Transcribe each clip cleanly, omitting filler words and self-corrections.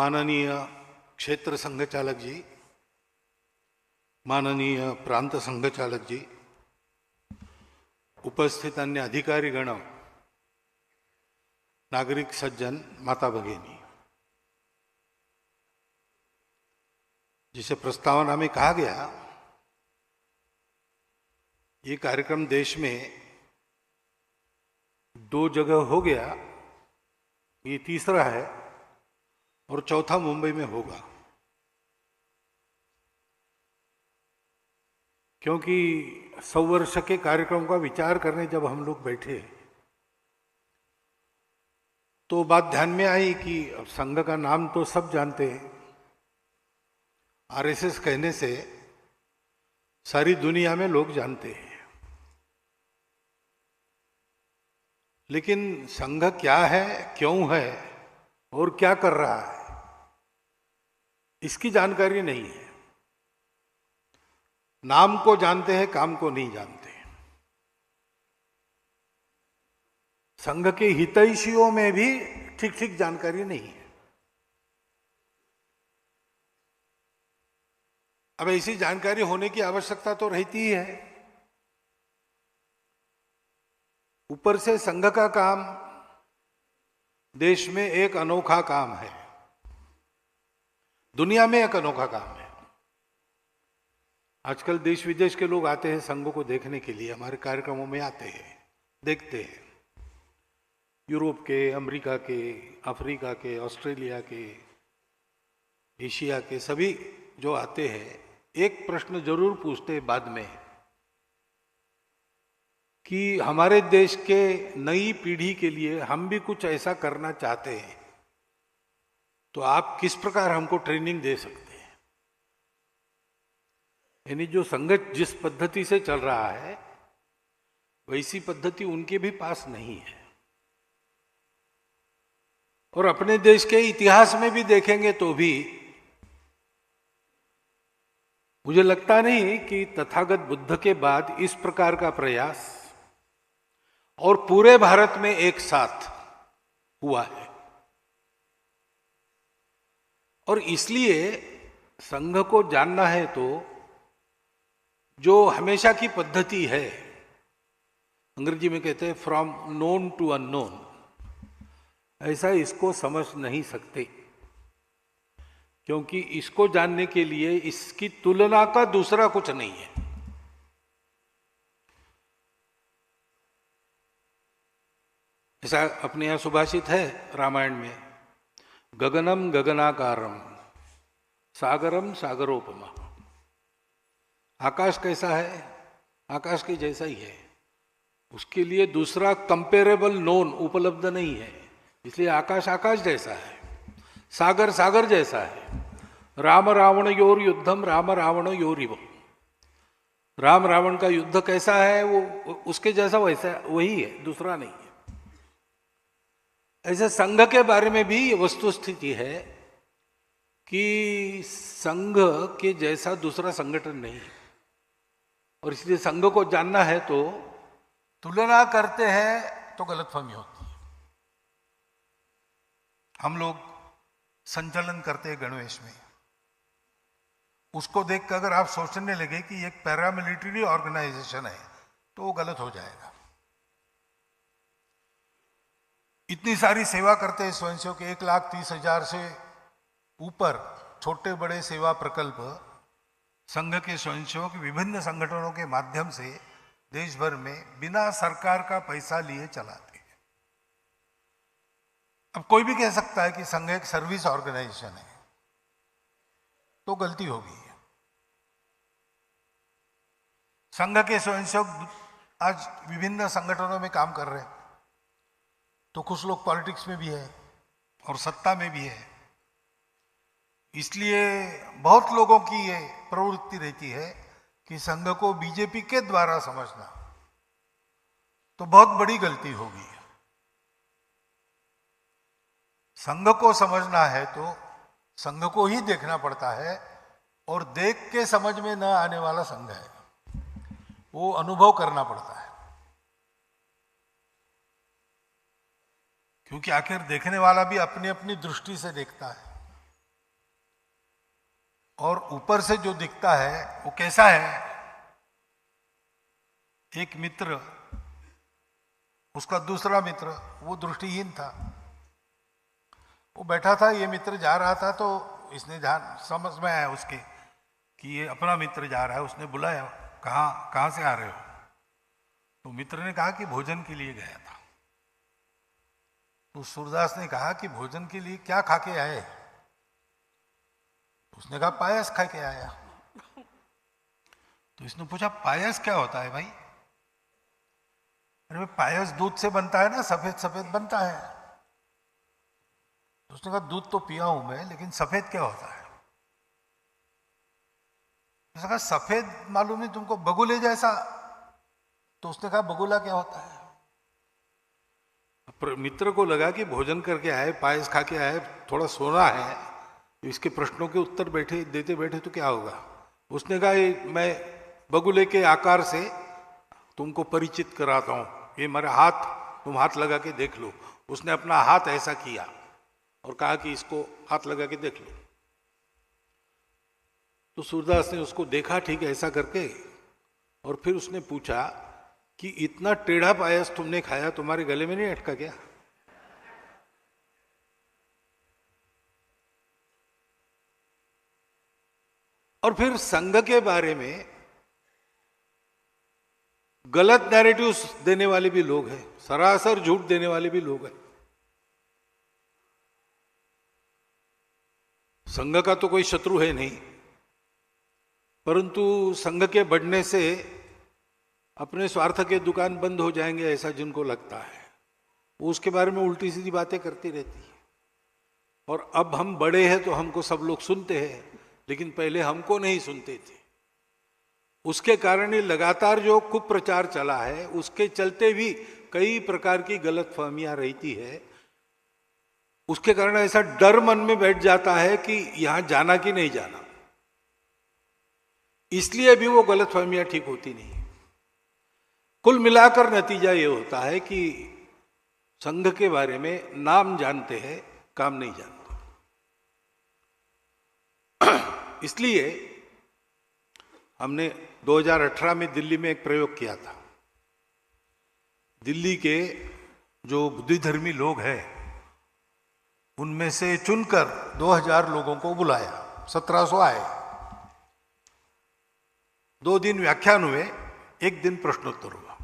माननीय क्षेत्र संघचालक जी, माननीय प्रांत संघचालक जी, उपस्थित अन्य अधिकारीगण, नागरिक सज्जन, माता भगिनी, जिसे प्रस्तावना में कहा गया, ये कार्यक्रम देश में 2 जगह हो गया, ये तीसरा है और चौथा मुंबई में होगा। क्योंकि 100 वर्ष के कार्यक्रम का विचार करने जब हम लोग बैठे तो बात ध्यान में आई कि संघ का नाम तो सब जानते हैं, आरएसएस कहने से सारी दुनिया में लोग जानते हैं, लेकिन संघ क्या है, क्यों है और क्या कर रहा है, इसकी जानकारी नहीं है। नाम को जानते हैं, काम को नहीं जानते। संघ के हितैषियों में भी ठीक ठीक जानकारी नहीं है। अब ऐसी जानकारी होने की आवश्यकता तो रहती ही है। ऊपर से संघ का काम देश में एक अनोखा काम है, दुनिया में एक अनोखा काम है। आजकल देश विदेश के लोग आते हैं संघ को देखने के लिए, हमारे कार्यक्रमों में आते हैं, देखते हैं। यूरोप के, अमेरिका के, अफ्रीका के, ऑस्ट्रेलिया के, एशिया के सभी जो आते हैं, एक प्रश्न जरूर पूछते हैं बाद में कि हमारे देश के नई पीढ़ी के लिए हम भी कुछ ऐसा करना चाहते हैं, तो आप किस प्रकार हमको ट्रेनिंग दे सकते हैं। यानी जो संघ जिस पद्धति से चल रहा है वैसी पद्धति उनके भी पास नहीं है। और अपने देश के इतिहास में भी देखेंगे तो भी मुझे लगता नहीं कि तथागत बुद्ध के बाद इस प्रकार का प्रयास और पूरे भारत में एक साथ हुआ है। और इसलिए संघ को जानना है तो जो हमेशा की पद्धति है, अंग्रेजी में कहते हैं फ्रॉम नोन टू अननोन, ऐसा इसको समझ नहीं सकते, क्योंकि इसको जानने के लिए इसकी तुलना का दूसरा कुछ नहीं है। ऐसा अपने यहां सुभाषित है रामायण में, गगनम गगनाकारम सागरम सागरोपमा। आकाश कैसा है, आकाश के जैसा ही है, उसके लिए दूसरा कंपेरेबल नोन उपलब्ध नहीं है, इसलिए आकाश आकाश जैसा है, सागर सागर जैसा है। राम रावण योर युद्धम राम रावण योरिव, राम रावण का युद्ध कैसा है वो उसके जैसा वैसा वही है, दूसरा नहीं है। ऐसे संघ के बारे में भी वस्तु स्थिति है कि संघ के जैसा दूसरा संगठन नहीं है, और इसलिए संघ को जानना है तो तुलना करते हैं तो गलतफहमी होती है। हम लोग संचलन करते हैं गणवेश में, उसको देख कर अगर आप सोचने लगे कि एक पैरामिलिट्री ऑर्गेनाइजेशन है तो वो गलत हो जाएगा। इतनी सारी सेवा करते हैं स्वयंसेवक के, 1,30,000 से ऊपर छोटे बड़े सेवा प्रकल्प संघ के स्वयंसेवक विभिन्न संगठनों के माध्यम से देश भर में बिना सरकार का पैसा लिए चलाते हैं। अब कोई भी कह सकता है कि संघ एक सर्विस ऑर्गेनाइजेशन है, तो गलती होगी। संघ के स्वयंसेवक आज विभिन्न संगठनों में काम कर रहे हैं, तो कुछ लोग पॉलिटिक्स में भी है और सत्ता में भी है, इसलिए बहुत लोगों की ये प्रवृत्ति रहती है कि संघ को बीजेपी के द्वारा समझना, तो बहुत बड़ी गलती होगी। संघ को समझना है तो संघ को ही देखना पड़ता है, और देख के समझ में न आने वाला संघ है, वो अनुभव करना पड़ता है। क्योंकि आखिर देखने वाला भी अपनी अपनी दृष्टि से देखता है। और ऊपर से जो दिखता है वो कैसा है? एक मित्र, उसका दूसरा मित्र, वो दृष्टिहीन था। वो बैठा था, ये मित्र जा रहा था, तो इसने ध्यान समझ में आया उसके कि ये अपना मित्र जा रहा है। उसने बुलाया, कहाँ कहाँ से आ रहे हो? तो मित्र ने कहा कि भोजन के लिए गया था। तो सूरदास ने कहा कि भोजन के लिए क्या खा के आए? उसने कहा पायस खा के आया। तो इसने पूछा पायस क्या होता है भाई? अरे पायस दूध से बनता है ना, सफेद सफेद बनता है। तो उसने कहा दूध तो पिया हूं मैं, लेकिन सफेद क्या होता है? उसने कहा सफेद मालूम नहीं तुमको, बगुले जैसा। तो उसने कहा बगुला क्या होता है? मित्र को लगा कि भोजन करके आए, पायस खा के आए, थोड़ा सोना है, इसके प्रश्नों के उत्तर बैठे देते बैठे तो क्या होगा। उसने कहा मैं बगुले के आकार से तुमको परिचित कराता हूं, ये मेरा हाथ, तुम हाथ लगा के देख लो। उसने अपना हाथ ऐसा किया और कहा कि इसको हाथ लगा के देख लो। तो सूरदास ने उसको देखा ठीक ऐसा करके, और फिर उसने पूछा कि इतना टेढ़ा पायस तुमने खाया, तुम्हारे गले में नहीं अटका क्या? और फिर संघ के बारे में गलत नैरेटिव्स देने वाले भी लोग हैं, सरासर झूठ देने वाले भी लोग हैं। संघ का तो कोई शत्रु है नहीं, परंतु संघ के बढ़ने से अपने स्वार्थ के दुकान बंद हो जाएंगे ऐसा जिनको लगता है, वो उसके बारे में उल्टी सीधी बातें करती रहती है। और अब हम बड़े हैं तो हमको सब लोग सुनते हैं, लेकिन पहले हमको नहीं सुनते थे। उसके कारण ही लगातार जो कुप्रचार चला है, उसके चलते भी कई प्रकार की गलतफहमियां रहती है। उसके कारण ऐसा डर मन में बैठ जाता है कि यहां जाना कि नहीं जाना, इसलिए भी वो गलतफहमियां ठीक होती नहीं। कुल मिलाकर नतीजा ये होता है कि संघ के बारे में नाम जानते हैं, काम नहीं जानते। इसलिए हमने 2018 में दिल्ली में एक प्रयोग किया था। दिल्ली के जो बुद्धिधर्मी लोग हैं उनमें से चुनकर 2000 लोगों को बुलाया, 1700 आए। 2 दिन व्याख्यान हुए, 1 दिन प्रश्नोत्तर हुआ।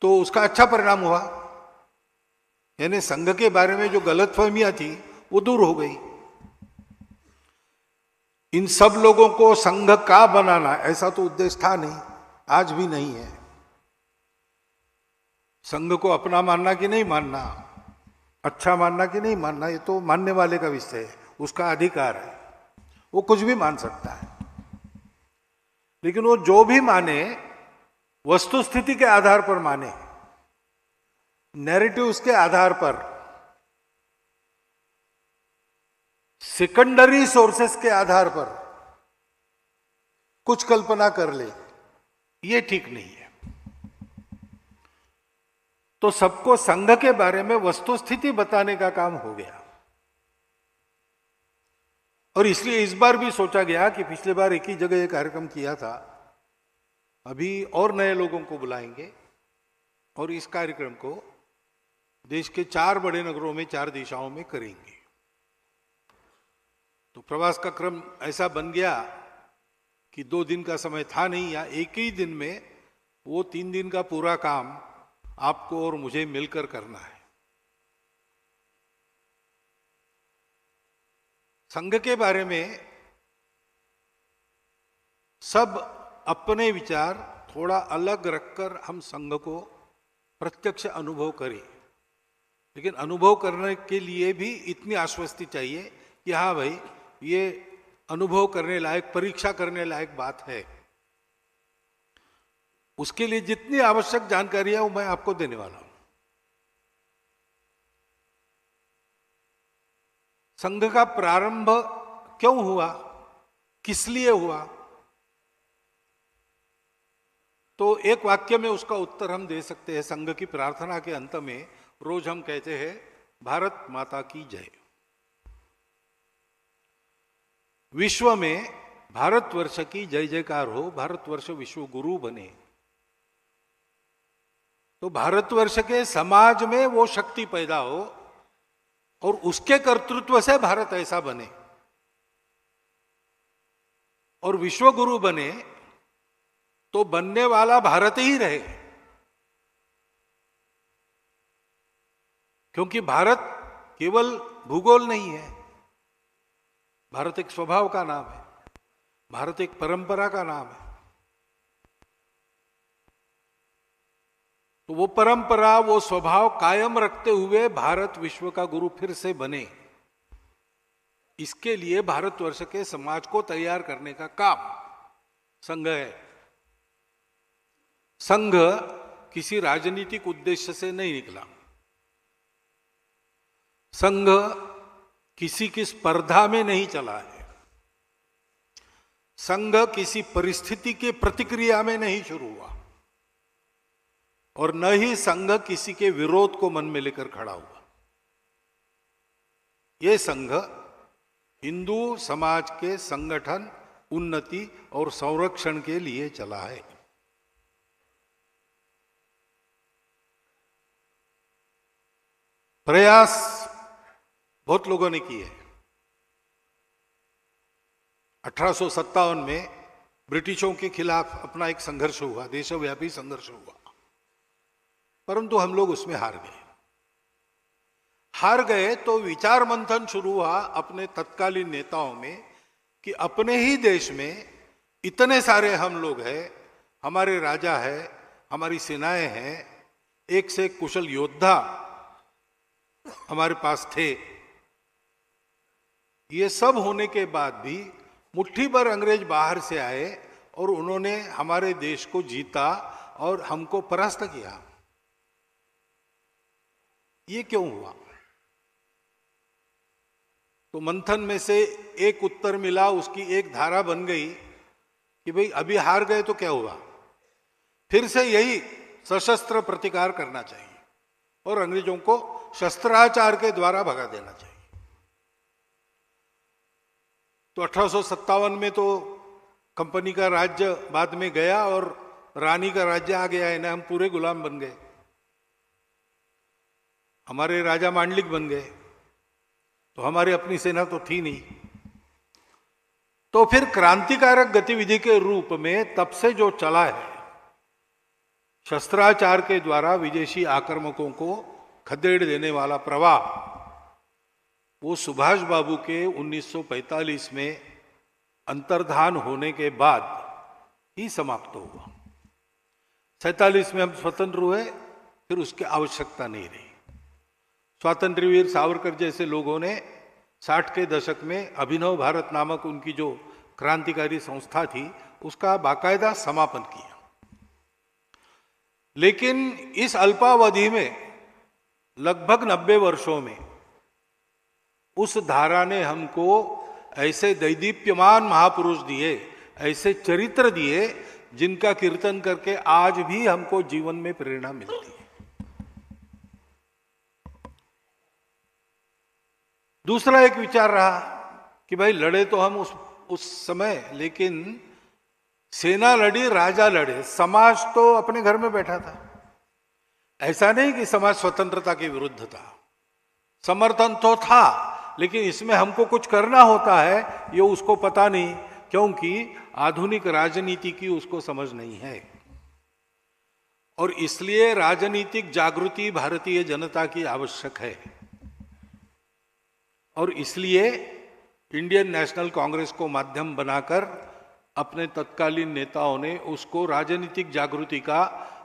तो उसका अच्छा परिणाम हुआ, यानी संघ के बारे में जो गलतफहमियां थी वो दूर हो गई। इन सब लोगों को संघ का बनाना ऐसा तो उद्देश्य था नहीं, आज भी नहीं है। संघ को अपना मानना कि नहीं मानना, अच्छा मानना कि नहीं मानना, ये तो मानने वाले का विषय है, उसका अधिकार है, वो कुछ भी मान सकता है। लेकिन वो जो भी माने वस्तु स्थिति के आधार पर माने, नैरेटिव्स के आधार पर, सेकेंडरी सोर्सेस के आधार पर कुछ कल्पना कर ले, ये ठीक नहीं है। तो सबको संघ के बारे में वस्तु स्थिति बताने का काम हो गया। और इसलिए इस बार भी सोचा गया कि पिछले बार एक ही जगह ये कार्यक्रम किया था, अभी और नए लोगों को बुलाएंगे और इस कार्यक्रम को देश के 4 बड़े नगरों में 4 दिशाओं में करेंगे। तो प्रवास का क्रम ऐसा बन गया कि 2 दिन का समय था नहीं, या एक ही दिन में वो 3 दिन का पूरा काम आपको और मुझे मिलकर करना है। संघ के बारे में सब अपने विचार थोड़ा अलग रखकर हम संघ को प्रत्यक्ष अनुभव करें, लेकिन अनुभव करने के लिए भी इतनी आश्वस्ति चाहिए कि हाँ भाई, ये अनुभव करने लायक, परीक्षा करने लायक बात है। उसके लिए जितनी आवश्यक जानकारी है वो मैं आपको देने वाला हूं। संघ का प्रारंभ क्यों हुआ, किस लिए हुआ, तो एक वाक्य में उसका उत्तर हम दे सकते हैं। संघ की प्रार्थना के अंत में रोज हम कहते हैं भारत माता की जय। विश्व में भारतवर्ष की जय जयकार हो, भारतवर्ष विश्व गुरु बने, तो भारतवर्ष के समाज में वो शक्ति पैदा हो और उसके कर्तृत्व से भारत ऐसा बने और विश्व गुरु बने, तो बनने वाला भारत ही रहे। क्योंकि भारत केवल भूगोल नहीं है, भारत एक स्वभाव का नाम है, भारत एक परंपरा का नाम है। तो वो परंपरा, वो स्वभाव कायम रखते हुए भारत विश्व का गुरु फिर से बने, इसके लिए भारतवर्ष के समाज को तैयार करने का काम संघ है। संघ किसी राजनीतिक उद्देश्य से नहीं निकला, संघ किसी की स्पर्धा में नहीं चला है, संघ किसी परिस्थिति के प्रतिक्रिया में नहीं शुरू हुआ और न ही संघ किसी के विरोध को मन में लेकर खड़ा हुआ। यह संघ हिंदू समाज के संगठन, उन्नति और संरक्षण के लिए चला है। प्रयास बहुत लोगों ने किए। 1857 में ब्रिटिशों के खिलाफ अपना एक संघर्ष हुआ, देशव्यापी संघर्ष हुआ, परंतु हम लोग उसमें हार गए। हार गए तो विचार मंथन शुरू हुआ अपने तत्कालीन नेताओं में कि अपने ही देश में इतने सारे हम लोग हैं, हमारे राजा है, हमारी सेनाएं हैं, एक से एक कुशल योद्धा हमारे पास थे। ये सब होने के बाद भी मुट्ठी भर अंग्रेज बाहर से आए और उन्होंने हमारे देश को जीता और हमको परास्त किया। ये क्यों हुआ? तो मंथन में से एक उत्तर मिला, उसकी एक धारा बन गई कि भाई अभी हार गए तो क्या हुआ, फिर से यही सशस्त्र प्रतिकार करना चाहिए और अंग्रेजों को शस्त्राचार के द्वारा भगा देना चाहिए। तो 1857 में तो कंपनी का राज्य बाद में गया और रानी का राज्य आ गया, इन्हें हम पूरे गुलाम बन गए, हमारे राजा मांडलिक बन गए, तो हमारी अपनी सेना तो थी नहीं। तो फिर क्रांतिकारक गतिविधि के रूप में तब से जो चला है, शस्त्राचार के द्वारा विदेशी आक्रमकों को खदेड़ देने वाला प्रवाह, वो सुभाष बाबू के 1945 में अंतर्धान होने के बाद ही समाप्त हुआ। 47 में हम स्वतंत्र हुए, फिर उसकी आवश्यकता नहीं रही। स्वातंत्र्य वीर सावरकर जैसे लोगों ने 60 के दशक में अभिनव भारत नामक उनकी जो क्रांतिकारी संस्था थी, उसका बाकायदा समापन किया। लेकिन इस अल्पावधि में लगभग 90 वर्षों में उस धारा ने हमको ऐसे दैदीप्यमान महापुरुष दिए, ऐसे चरित्र दिए, जिनका कीर्तन करके आज भी हमको जीवन में प्रेरणा मिलती है। दूसरा एक विचार रहा कि भाई लड़े तो हम उस समय, लेकिन सेना लड़ी, राजा लड़े, समाज तो अपने घर में बैठा था। ऐसा नहीं कि समाज स्वतंत्रता के विरुद्ध था, समर्थन तो था, लेकिन इसमें हमको कुछ करना होता है ये उसको पता नहीं, क्योंकि आधुनिक राजनीति की उसको समझ नहीं है। और इसलिए राजनीतिक जागृति भारतीय जनता की आवश्यक है। और इसलिए इंडियन नेशनल कांग्रेस को माध्यम बनाकर अपने तत्कालीन नेताओं ने उसको राजनीतिक जागृति का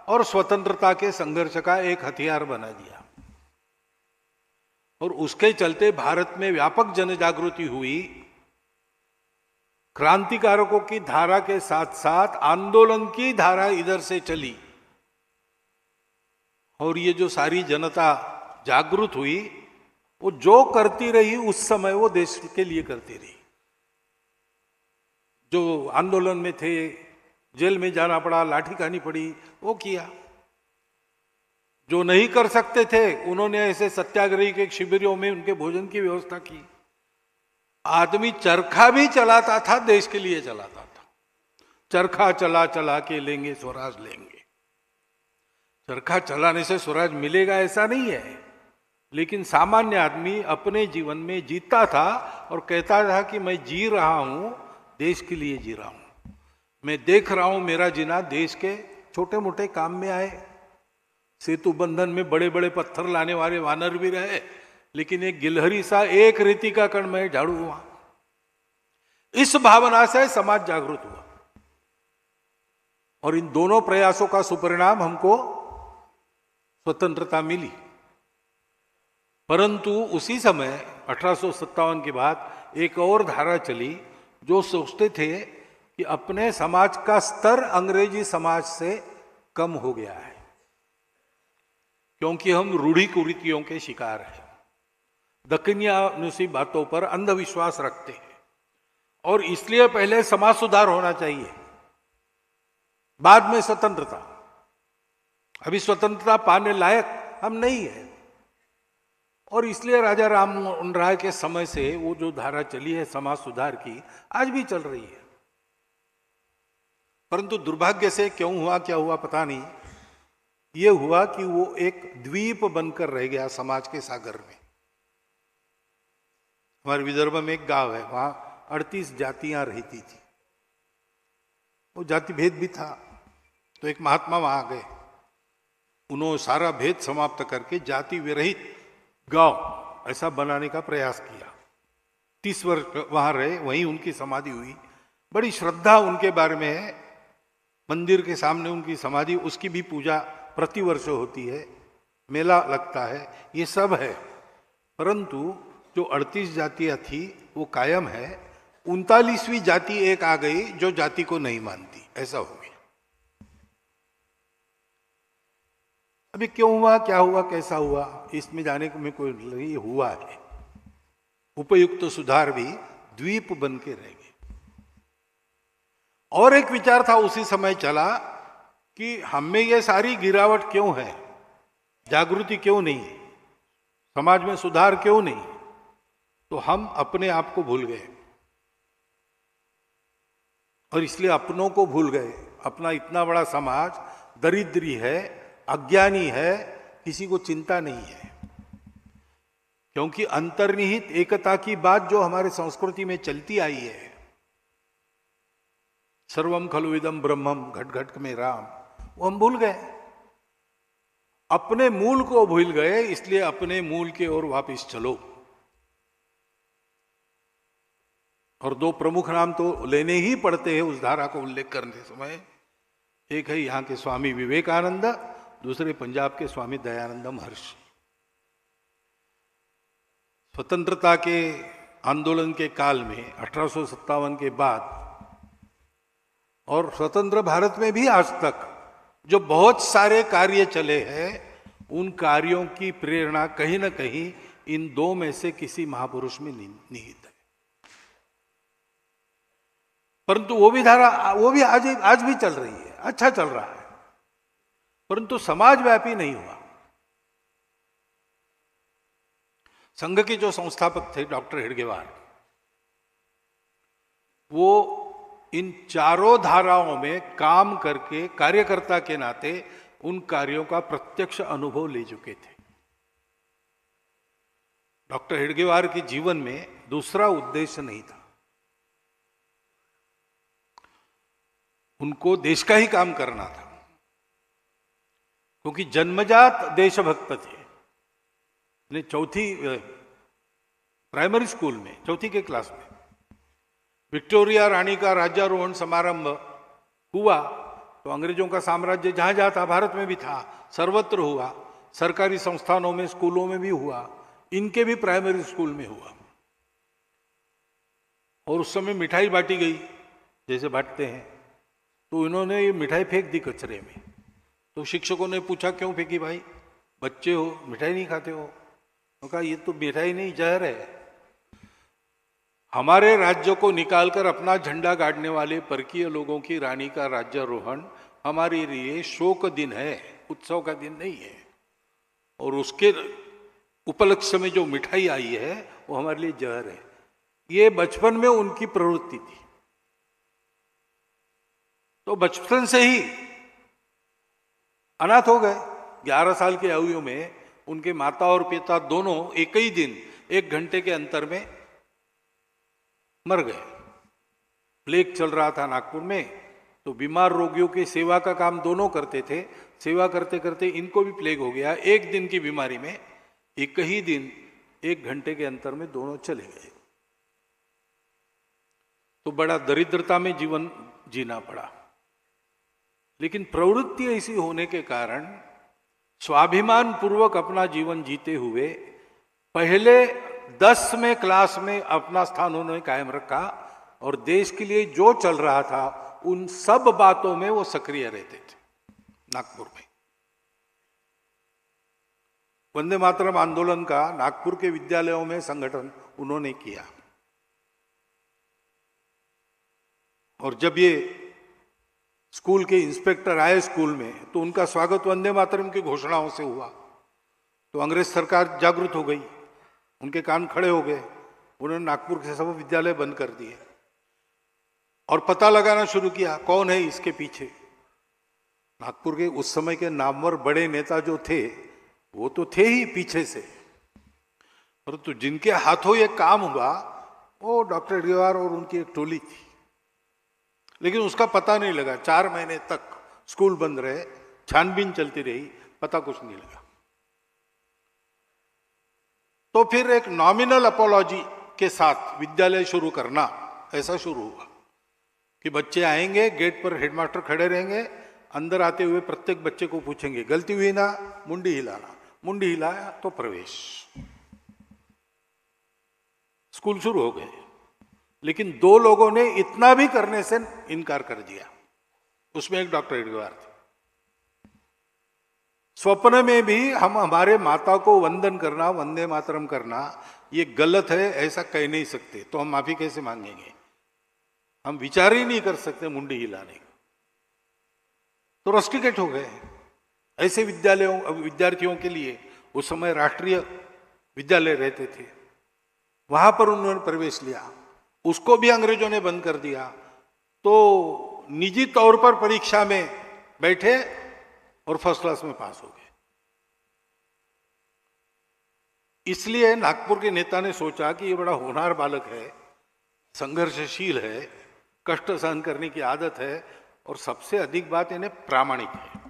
और स्वतंत्रता के संघर्ष का एक हथियार बना दिया। और उसके चलते भारत में व्यापक जन जागृति हुई। क्रांतिकारकों की धारा के साथ साथ आंदोलन की धारा इधर से चली और ये जो सारी जनता जागृत हुई, वो जो करती रही उस समय वो देश के लिए करती रही। जो आंदोलन में थे, जेल में जाना पड़ा, लाठी खानी पड़ी, वो किया। जो नहीं कर सकते थे, उन्होंने ऐसे सत्याग्रही के शिविरों में उनके भोजन की व्यवस्था की। आदमी चरखा भी चलाता था, देश के लिए चलाता था। चरखा चला चला के लेंगे स्वराज लेंगे। चरखा चलाने से स्वराज मिलेगा ऐसा नहीं है, लेकिन सामान्य आदमी अपने जीवन में जीता था और कहता था कि मैं जी रहा हूं, देश के लिए जी रहा हूं। मैं देख रहा हूं मेरा जीना देश के छोटे मोटे काम में आए। सेतु बंधन में बड़े बड़े पत्थर लाने वाले वानर भी रहे, लेकिन एक गिलहरी सा एक रेती का कण में झाड़ू हुआ। इस भावना से समाज जागृत हुआ और इन दोनों प्रयासों का सुपरिणाम हमको स्वतंत्रता मिली। परंतु उसी समय 1857 के बाद एक और धारा चली जो सोचते थे कि अपने समाज का स्तर अंग्रेजी समाज से कम हो गया है, क्योंकि हम रूढ़ी कुरीतियों के शिकार हैं, दक्कनियानुसी बातों पर अंधविश्वास रखते हैं, और इसलिए पहले समाज सुधार होना चाहिए, बाद में स्वतंत्रता। अभी स्वतंत्रता पाने लायक हम नहीं है, और इसलिए राजा राम मोहन राय के समय से वो जो धारा चली है समाज सुधार की, आज भी चल रही है। परंतु दुर्भाग्य से क्यों हुआ, क्या हुआ पता नहीं, ये हुआ कि वो एक द्वीप बनकर रह गया समाज के सागर में। हमारे विदर्भ में एक गांव है, वहां 38 जातियां रहती थी। वो जाति भेद भी था, तो एक महात्मा वहां गए, उन्होंने सारा भेद समाप्त करके जाति विरहित गांव ऐसा बनाने का प्रयास किया। 30 वर्ष वहां रहे, वहीं उनकी समाधि हुई। बड़ी श्रद्धा उनके बारे में है, मंदिर के सामने उनकी समाधि, उसकी भी पूजा प्रतिवर्ष होती है, मेला लगता है, ये सब है। परंतु जो 38 जातियां थी वो कायम है। 39वीं जाति एक आ गई जो जाति को नहीं मानती, ऐसा हो गया। अभी क्यों हुआ, क्या हुआ, कैसा हुआ, इसमें जाने को में कोई नहीं, हुआ है। उपयुक्त सुधार भी द्वीप बन के रह गए। और एक विचार था उसी समय चला कि हम में ये सारी गिरावट क्यों है, जागृति क्यों नहीं, समाज में सुधार क्यों नहीं। तो हम अपने आप को भूल गए और इसलिए अपनों को भूल गए। अपना इतना बड़ा समाज दरिद्री है, अज्ञानी है, किसी को चिंता नहीं है, क्योंकि अंतर्निहित एकता की बात जो हमारे संस्कृति में चलती आई है, सर्वम खलु इदम ब्रह्मम, घट घट में राम, वो हम भूल गए। अपने मूल को भूल गए, इसलिए अपने मूल की ओर वापस चलो। और दो प्रमुख नाम तो लेने ही पड़ते हैं उस धारा को उल्लेख करने समय। एक है यहां के स्वामी विवेकानंद, दूसरे पंजाब के स्वामी दयानंद महर्षि। स्वतंत्रता के आंदोलन के काल में 1857 के बाद और स्वतंत्र भारत में भी आज तक जो बहुत सारे कार्य चले हैं, उन कार्यों की प्रेरणा कहीं ना कहीं इन दो में से किसी महापुरुष में निहित है। परंतु वो भी धारा, वो भी आज भी चल रही है, अच्छा चल रहा है, परंतु समाज व्यापी नहीं हुआ। संघ के जो संस्थापक थे डॉक्टर हेडगेवार, वो इन चारों धाराओं में काम करके कार्यकर्ता के नाते उन कार्यों का प्रत्यक्ष अनुभव ले चुके थे। डॉक्टर हेडगेवार के जीवन में दूसरा उद्देश्य नहीं था, उनको देश का ही काम करना था, क्योंकि जन्मजात देशभक्त थे। चौथी प्राइमरी स्कूल में, चौथी के क्लास में विक्टोरिया रानी का राज्यारोहण समारंभ हुआ, तो अंग्रेजों का साम्राज्य जहां जहां था, भारत में भी था, सर्वत्र हुआ, सरकारी संस्थानों में, स्कूलों में भी हुआ, इनके भी प्राइमरी स्कूल में हुआ। और उस समय मिठाई बांटी गई जैसे बांटते हैं, तो इन्होंने ये मिठाई फेंक दी कचरे में। तो शिक्षकों ने पूछा क्यों फेंकी भाई, बच्चे हो, मिठाई नहीं खाते हो? तो कहा ये तो मिठाई नहीं, जहर है। हमारे राज्य को निकालकर अपना झंडा गाड़ने वाले परकीय लोगों की रानी का राज्यारोहण हमारे लिए शोक दिन है, उत्सव का दिन नहीं है। और उसके उपलक्ष्य में जो मिठाई आई है वो हमारे लिए जहर है। ये बचपन में उनकी प्रवृत्ति थी। तो बचपन से ही अनाथ हो गए। 11 साल की आयु में उनके माता और पिता दोनों एक ही दिन 1 घंटे के अंतर में मर गए। प्लेग चल रहा था नागपुर में, तो बीमार रोगियों की सेवा का काम दोनों करते थे। सेवा करते करते इनको भी प्लेग हो गया। 1 दिन की बीमारी में एक ही दिन 1 घंटे के अंतर में दोनों चले गए। तो बड़ा दरिद्रता में जीवन जीना पड़ा। लेकिन प्रवृत्ति ऐसी होने के कारण स्वाभिमान पूर्वक अपना जीवन जीते हुए पहले 10वें क्लास में अपना स्थान उन्होंने कायम रखा और देश के लिए जो चल रहा था उन सब बातों में वो सक्रिय रहते थे। नागपुर में वंदे मातरम आंदोलन का नागपुर के विद्यालयों में संगठन उन्होंने किया। और जब ये स्कूल के इंस्पेक्टर आए स्कूल में, तो उनका स्वागत वंदे मातरम की घोषणाओं से हुआ। तो अंग्रेज सरकार जागृत हो गई, उनके कान खड़े हो गए। उन्होंने नागपुर के सब विद्यालय बंद कर दिए और पता लगाना शुरू किया कौन है इसके पीछे। नागपुर के उस समय के नामवर बड़े नेता जो थे वो तो थे ही पीछे से, परंतु जिनके हाथों ये काम हुआ वो डॉक्टर हेडगेवार और उनकी एक टोली थी। लेकिन उसका पता नहीं लगा। 4 महीने तक स्कूल बंद रहे, छानबीन चलती रही, पता कुछ नहीं लगा। तो फिर एक नॉमिनल अपॉलॉजी के साथ विद्यालय शुरू करना ऐसा शुरू हुआ कि बच्चे आएंगे, गेट पर हेडमास्टर खड़े रहेंगे, अंदर आते हुए प्रत्येक बच्चे को पूछेंगे गलती हुई ना, मुंडी हिलाना, मुंडी हिलाया तो प्रवेश। स्कूल शुरू हो गए। लेकिन 2 लोगों ने इतना भी करने से इनकार कर दिया। उसमें एक डॉक्टर हेडगेवार थे। स्वप्न में भी हम हमारे माता को वंदन करना, वंदे मातरम करना ये गलत है ऐसा कह नहीं सकते, तो हम माफी कैसे मांगेंगे? हम विचार ही नहीं कर सकते मुंडी हिलाने का। तो रस्टिकेट हो गए। ऐसे विद्यार्थियों के लिए उस समय राष्ट्रीय विद्यालय रहते थे, वहां पर उन्होंने प्रवेश लिया। उसको भी अंग्रेजों ने बंद कर दिया। तो निजी तौर पर परीक्षा में बैठे और फर्स्ट क्लास में पास हो गए। इसलिए नागपुर के नेता ने सोचा कि ये बड़ा होनहार बालक है, संघर्षशील है, कष्ट सहन करने की आदत है और सबसे अधिक बात इन्हें प्रामाणिक है।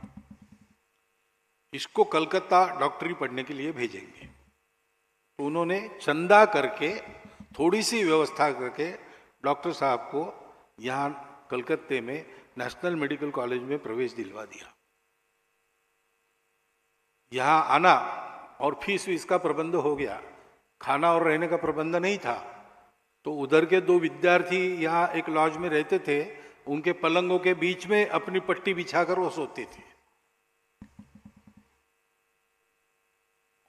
इसको कलकत्ता डॉक्टरी पढ़ने के लिए भेजेंगे। तो उन्होंने चंदा करके, थोड़ी सी व्यवस्था करके डॉक्टर साहब को यहाँ कलकत्ते में नेशनल मेडिकल कॉलेज में प्रवेश दिलवा दिया। यहाँ आना और फीस वीस का प्रबंध हो गया, खाना और रहने का प्रबंध नहीं था। तो उधर के 2 विद्यार्थी यहाँ एक लॉज में रहते थे, उनके पलंगों के बीच में अपनी पट्टी बिछाकर वो सोते थे।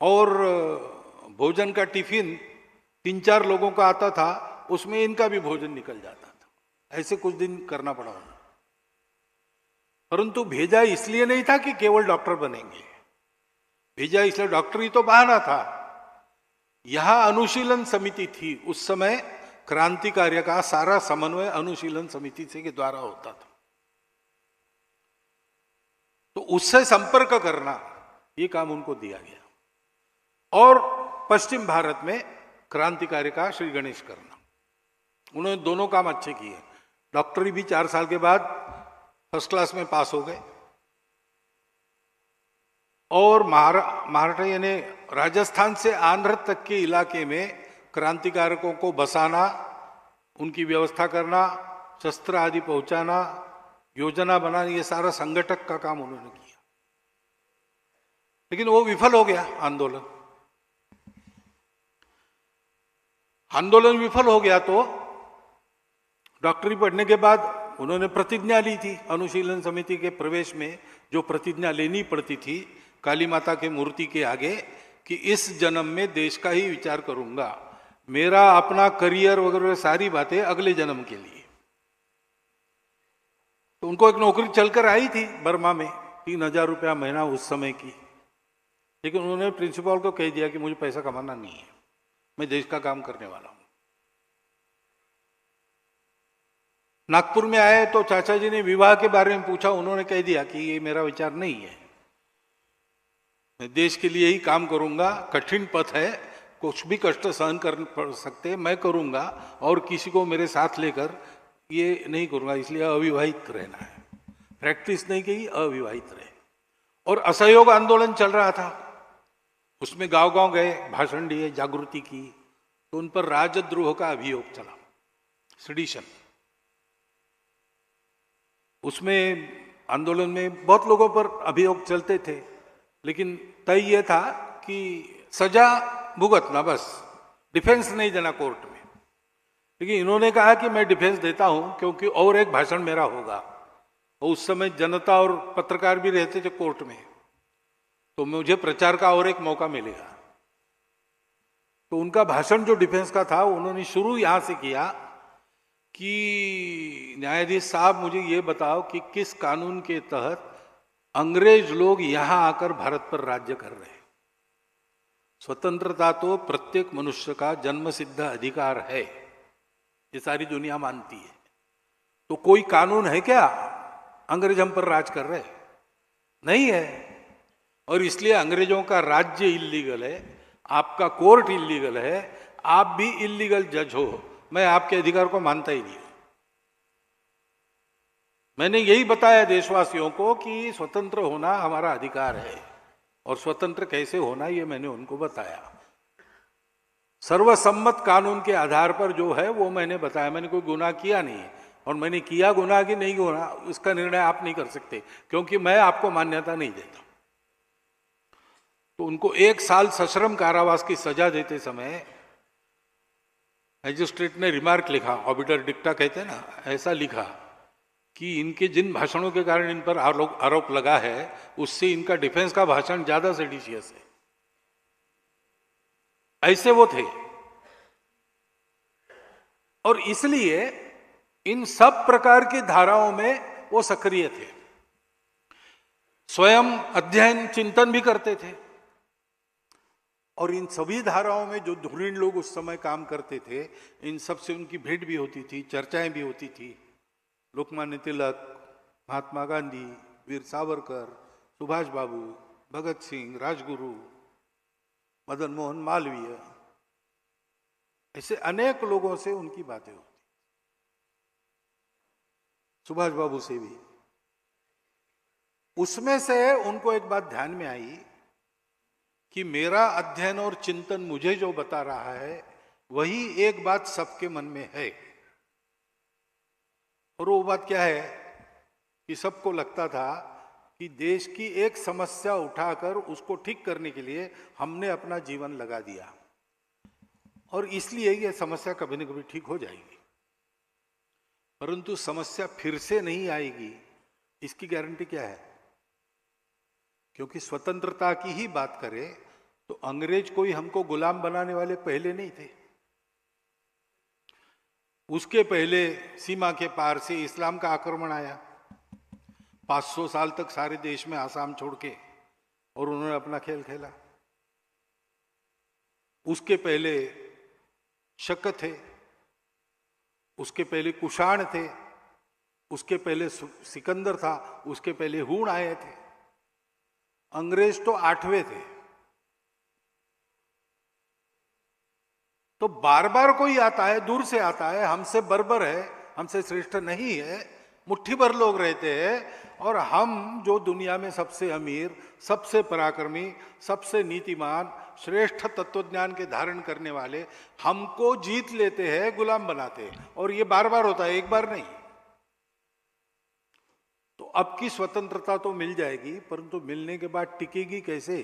और भोजन का टिफिन 3-4 लोगों का आता था, उसमें इनका भी भोजन निकल जाता था। ऐसे कुछ दिन करना पड़ा उन्हें। परंतु भेजा इसलिए नहीं था कि केवल डॉक्टर बनेंगे, भेजा इसलिए डॉक्टरी तो बहाना था। यहां अनुशीलन समिति थी। उस समय क्रांति कार्य का सारा समन्वय अनुशीलन समिति से के द्वारा होता था। तो उससे संपर्क करना ये काम उनको दिया गया। और पश्चिम भारत में क्रांति कार्य का श्री गणेश करना। उन्होंने दोनों काम अच्छे किए। डॉक्टरी भी 4 साल के बाद फर्स्ट क्लास में पास हो गए। और महाराष्ट्र यानी राजस्थान से आंध्र तक के इलाके में क्रांतिकारकों को बसाना, उनकी व्यवस्था करना, शस्त्र आदि पहुंचाना, योजना बनाना, ये सारा संगठक का काम उन्होंने किया। लेकिन वो विफल हो गया आंदोलन। आंदोलन विफल हो गया तो डॉक्टरी पढ़ने के बाद उन्होंने प्रतिज्ञा ली थी अनुशीलन समिति के प्रवेश में, जो प्रतिज्ञा लेनी पड़ती थी काली माता के मूर्ति के आगे कि इस जन्म में देश का ही विचार करूंगा, मेरा अपना करियर वगैरह सारी बातें अगले जन्म के लिए। तो उनको एक नौकरी चलकर आई थी बर्मा में, 3000 रुपया महीना उस समय की। लेकिन उन्होंने प्रिंसिपल को कह दिया कि मुझे पैसा कमाना नहीं है, मैं देश का काम करने वाला हूं। नागपुर में आए तो चाचा जी ने विवाह के बारे में पूछा, उन्होंने कह दिया कि ये मेरा विचार नहीं है, मैं देश के लिए ही काम करूंगा, कठिन पथ है, कुछ भी कष्ट सहन कर पड़ सकते, मैं करूंगा और किसी को मेरे साथ लेकर ये नहीं करूंगा, इसलिए अविवाहित रहना है। प्रैक्टिस नहीं की, अविवाहित रहे। और असहयोग आंदोलन चल रहा था, उसमें गांव गांव गए, भाषण दिए, जागृति की, तो उन पर राजद्रोह का अभियोग चला, सेडिशन। उसमें आंदोलन में बहुत लोगों पर अभियोग चलते थे, लेकिन तय ये था कि सजा भुगतना, बस डिफेंस नहीं देना कोर्ट में। लेकिन इन्होंने कहा कि मैं डिफेंस देता हूं क्योंकि और एक भाषण मेरा होगा, और उस समय जनता और पत्रकार भी रहते थे कोर्ट में, तो मुझे प्रचार का और एक मौका मिलेगा। तो उनका भाषण जो डिफेंस का था, उन्होंने शुरू यहां से किया कि न्यायाधीश साहब मुझे ये बताओ कि किस कानून के तहत अंग्रेज लोग यहां आकर भारत पर राज्य कर रहे हैं। स्वतंत्रता तो प्रत्येक मनुष्य का जन्मसिद्ध अधिकार है, ये सारी दुनिया मानती है। तो कोई कानून है क्या अंग्रेज हम पर राज कर रहे? नहीं है। और इसलिए अंग्रेजों का राज्य इल्लीगल है, आपका कोर्ट इल्लीगल है, आप भी इल्लीगल जज हो, मैं आपके अधिकार को मानता ही नहीं हूं। मैंने यही बताया देशवासियों को कि स्वतंत्र होना हमारा अधिकार है, और स्वतंत्र कैसे होना ये मैंने उनको बताया। सर्वसम्मत कानून के आधार पर जो है वो मैंने बताया। मैंने कोई गुनाह किया नहीं है, और मैंने किया गुनाह कि नहीं गुनाह इसका निर्णय आप नहीं कर सकते, क्योंकि मैं आपको मान्यता नहीं देता। तो उनको 1 साल सश्रम कारावास की सजा देते समय मैजिस्ट्रेट ने रिमार्क लिखा, ऑबिटर डिक्टा कहते हैं ना, ऐसा लिखा कि इनके जिन भाषणों के कारण इन पर आरोप लगा है, उससे इनका डिफेंस का भाषण ज्यादा सेडिशियस है। ऐसे वो थे, और इसलिए इन सब प्रकार की धाराओं में वो सक्रिय थे। स्वयं अध्ययन चिंतन भी करते थे, और इन सभी धाराओं में जो धुरीण लोग उस समय काम करते थे, इन सब से उनकी भेंट भी होती थी, चर्चाएं भी होती थी। लोकमान्य तिलक, महात्मा गांधी, वीर सावरकर, सुभाष बाबू, भगत सिंह, राजगुरु, मदन मोहन मालवीय, ऐसे अनेक लोगों से उनकी बातें होती, सुभाष बाबू से भी। उसमें से उनको एक बात ध्यान में आई कि मेरा अध्ययन और चिंतन मुझे जो बता रहा है, वही एक बात सबके मन में है। और वो बात क्या है कि सबको लगता था कि देश की एक समस्या उठाकर उसको ठीक करने के लिए हमने अपना जीवन लगा दिया, और इसलिए ये समस्या कभी न कभी ठीक हो जाएगी। परंतु समस्या फिर से नहीं आएगी, इसकी गारंटी क्या है? क्योंकि स्वतंत्रता की ही बात करें तो अंग्रेज कोई हमको गुलाम बनाने वाले पहले नहीं थे। उसके पहले सीमा के पार से इस्लाम का आक्रमण आया, 500 साल तक सारे देश में आसाम छोड़ के, और उन्होंने अपना खेल खेला। उसके पहले शक थे, उसके पहले कुषाण थे, उसके पहले सिकंदर था, उसके पहले हूण आए थे। अंग्रेज तो 8वें थे। तो बार बार कोई आता है, दूर से आता है, हमसे बर्बर है, हमसे श्रेष्ठ नहीं है, मुट्ठी भर लोग रहते हैं, और हम जो दुनिया में सबसे अमीर, सबसे पराक्रमी, सबसे नीतिमान, श्रेष्ठ तत्वज्ञान के धारण करने वाले हमको जीत लेते हैं, गुलाम बनाते हैं। और ये बार बार होता है, एक बार नहीं। तो अब की स्वतंत्रता तो मिल जाएगी, परंतु मिलने के बाद टिकेगी कैसे?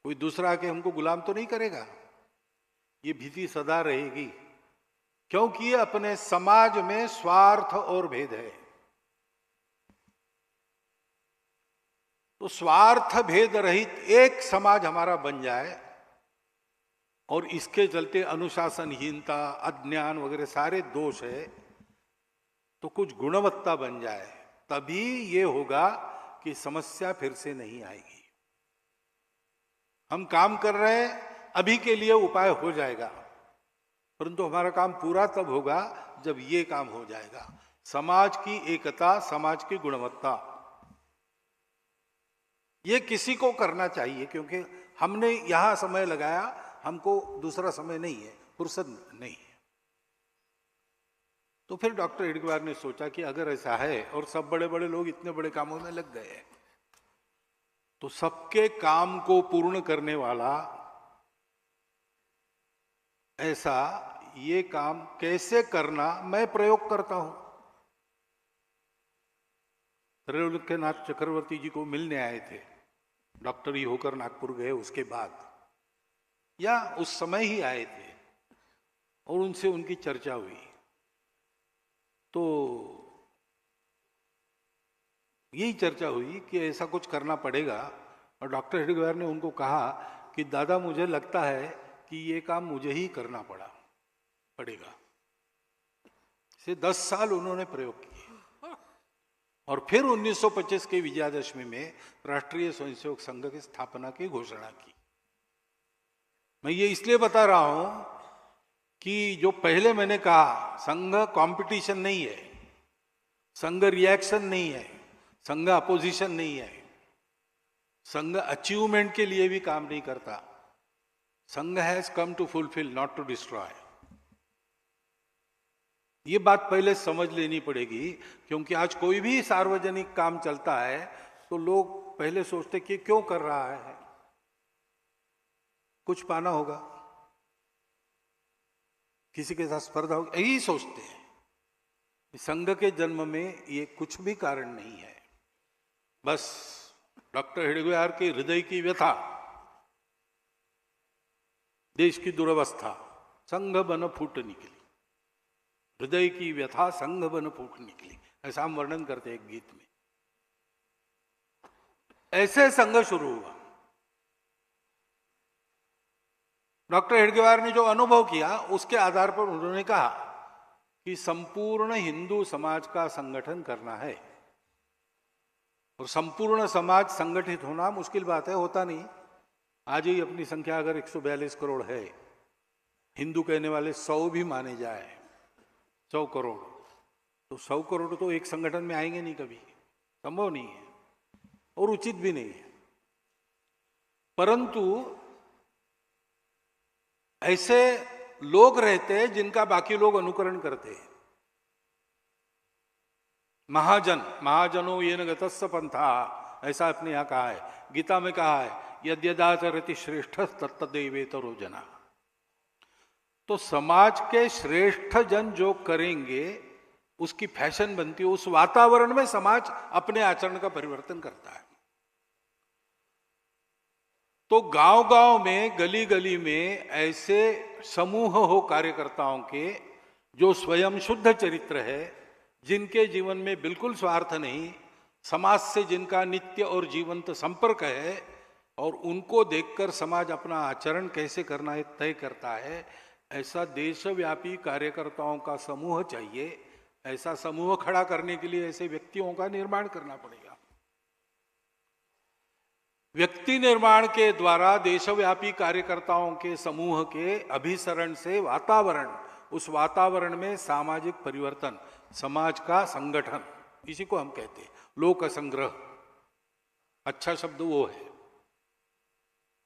कोई दूसरा आके हमको गुलाम तो नहीं करेगा, ये भीति सदा रहेगी। क्योंकि अपने समाज में स्वार्थ और भेद है। तो स्वार्थ भेद रहित एक समाज हमारा बन जाए, और इसके चलते अनुशासनहीनता, अज्ञान वगैरह सारे दोष है, तो कुछ गुणवत्ता बन जाए, तभी ये होगा कि समस्या फिर से नहीं आएगी। हम काम कर रहे हैं, अभी के लिए उपाय हो जाएगा, परंतु हमारा काम पूरा तब होगा जब ये काम हो जाएगा। समाज की एकता, समाज की गुणवत्ता, ये किसी को करना चाहिए, क्योंकि हमने यहां समय लगाया, हमको दूसरा समय नहीं है, फुर्सत नहीं है। तो फिर डॉक्टर हेडगेवार ने सोचा कि अगर ऐसा है और सब बड़े बड़े लोग इतने बड़े कामों में लग गए हैं, तो सबके काम को पूर्ण करने वाला ऐसा ये काम कैसे करना, मैं प्रयोग करता हूं। त्रैलोक्यनाथ चक्रवर्ती जी को मिलने आए थे, डॉक्टर ही होकर नागपुर गए उसके बाद, या उस समय ही आए थे, और उनसे उनकी चर्चा हुई। तो यही चर्चा हुई कि ऐसा कुछ करना पड़ेगा, और डॉक्टर हेडगेवार ने उनको कहा कि दादा मुझे लगता है कि ये काम मुझे ही करना पड़ेगा। से 10 साल उन्होंने प्रयोग किए, और फिर 1925 के विजयादशमी में राष्ट्रीय स्वयंसेवक संघ की स्थापना की घोषणा की। मैं ये इसलिए बता रहा हूं कि जो पहले मैंने कहा, संघ कंपटीशन नहीं है, संघ रिएक्शन नहीं है, संघ अपोजिशन नहीं है, संघ अचीवमेंट के लिए भी काम नहीं करता। Sangh has come to fulfil, not to destroy. ये बात पहले समझ लेनी पड़ेगी, क्योंकि आज कोई भी सार्वजनिक काम चलता है तो लोग पहले सोचते कि क्यों कर रहा है, कुछ पाना होगा, किसी के साथ स्पर्धा होगी, यही सोचते हैं। संघ के जन्म में ये कुछ भी कारण नहीं है, बस डॉक्टर हेडगेवार के हृदय की व्यथा, देश की दुर्वस्था, संघ बन फूट निकली, हृदय की व्यथा संघ बन फूट निकली, ऐसा हम वर्णन करते हैं एक गीत में। ऐसे संघ शुरू हुआ। डॉक्टर हेडगेवार ने जो अनुभव किया उसके आधार पर उन्होंने कहा कि संपूर्ण हिंदू समाज का संगठन करना है, और संपूर्ण समाज संगठित होना मुश्किल बात है, होता नहीं। आज ही अपनी संख्या अगर 142 करोड़ है, हिंदू कहने वाले 100 भी माने जाए, 100 करोड़, तो 100 करोड़ तो एक संगठन में आएंगे नहीं, कभी संभव नहीं है और उचित भी नहीं है। परंतु ऐसे लोग रहते हैं जिनका बाकी लोग अनुकरण करते हैं। महाजनों ये न गतस्स पंथा, ऐसा अपने यहां कहा है, गीता में कहा है, यद्यदाचरति श्रेष्ठ तत्तदेवेतरो जना। तो समाज के श्रेष्ठ जन जो करेंगे उसकी फैशन बनती है, उस वातावरण में समाज अपने आचरण का परिवर्तन करता है। तो गांव-गांव में, गली गली में ऐसे समूह हो कार्यकर्ताओं के, जो स्वयं शुद्ध चरित्र है, जिनके जीवन में बिल्कुल स्वार्थ नहीं, समाज से जिनका नित्य और जीवंत संपर्क है, और उनको देखकर समाज अपना आचरण कैसे करना है तय करता है। ऐसा देशव्यापी कार्यकर्ताओं का समूह चाहिए। ऐसा समूह खड़ा करने के लिए ऐसे व्यक्तियों का निर्माण करना पड़ेगा। व्यक्ति निर्माण के द्वारा देशव्यापी कार्यकर्ताओं के समूह के अभिसरण से वातावरण, उस वातावरण में सामाजिक परिवर्तन, समाज का संगठन, इसी को हम कहते हैं लोक संग्रह। अच्छा शब्द वो है,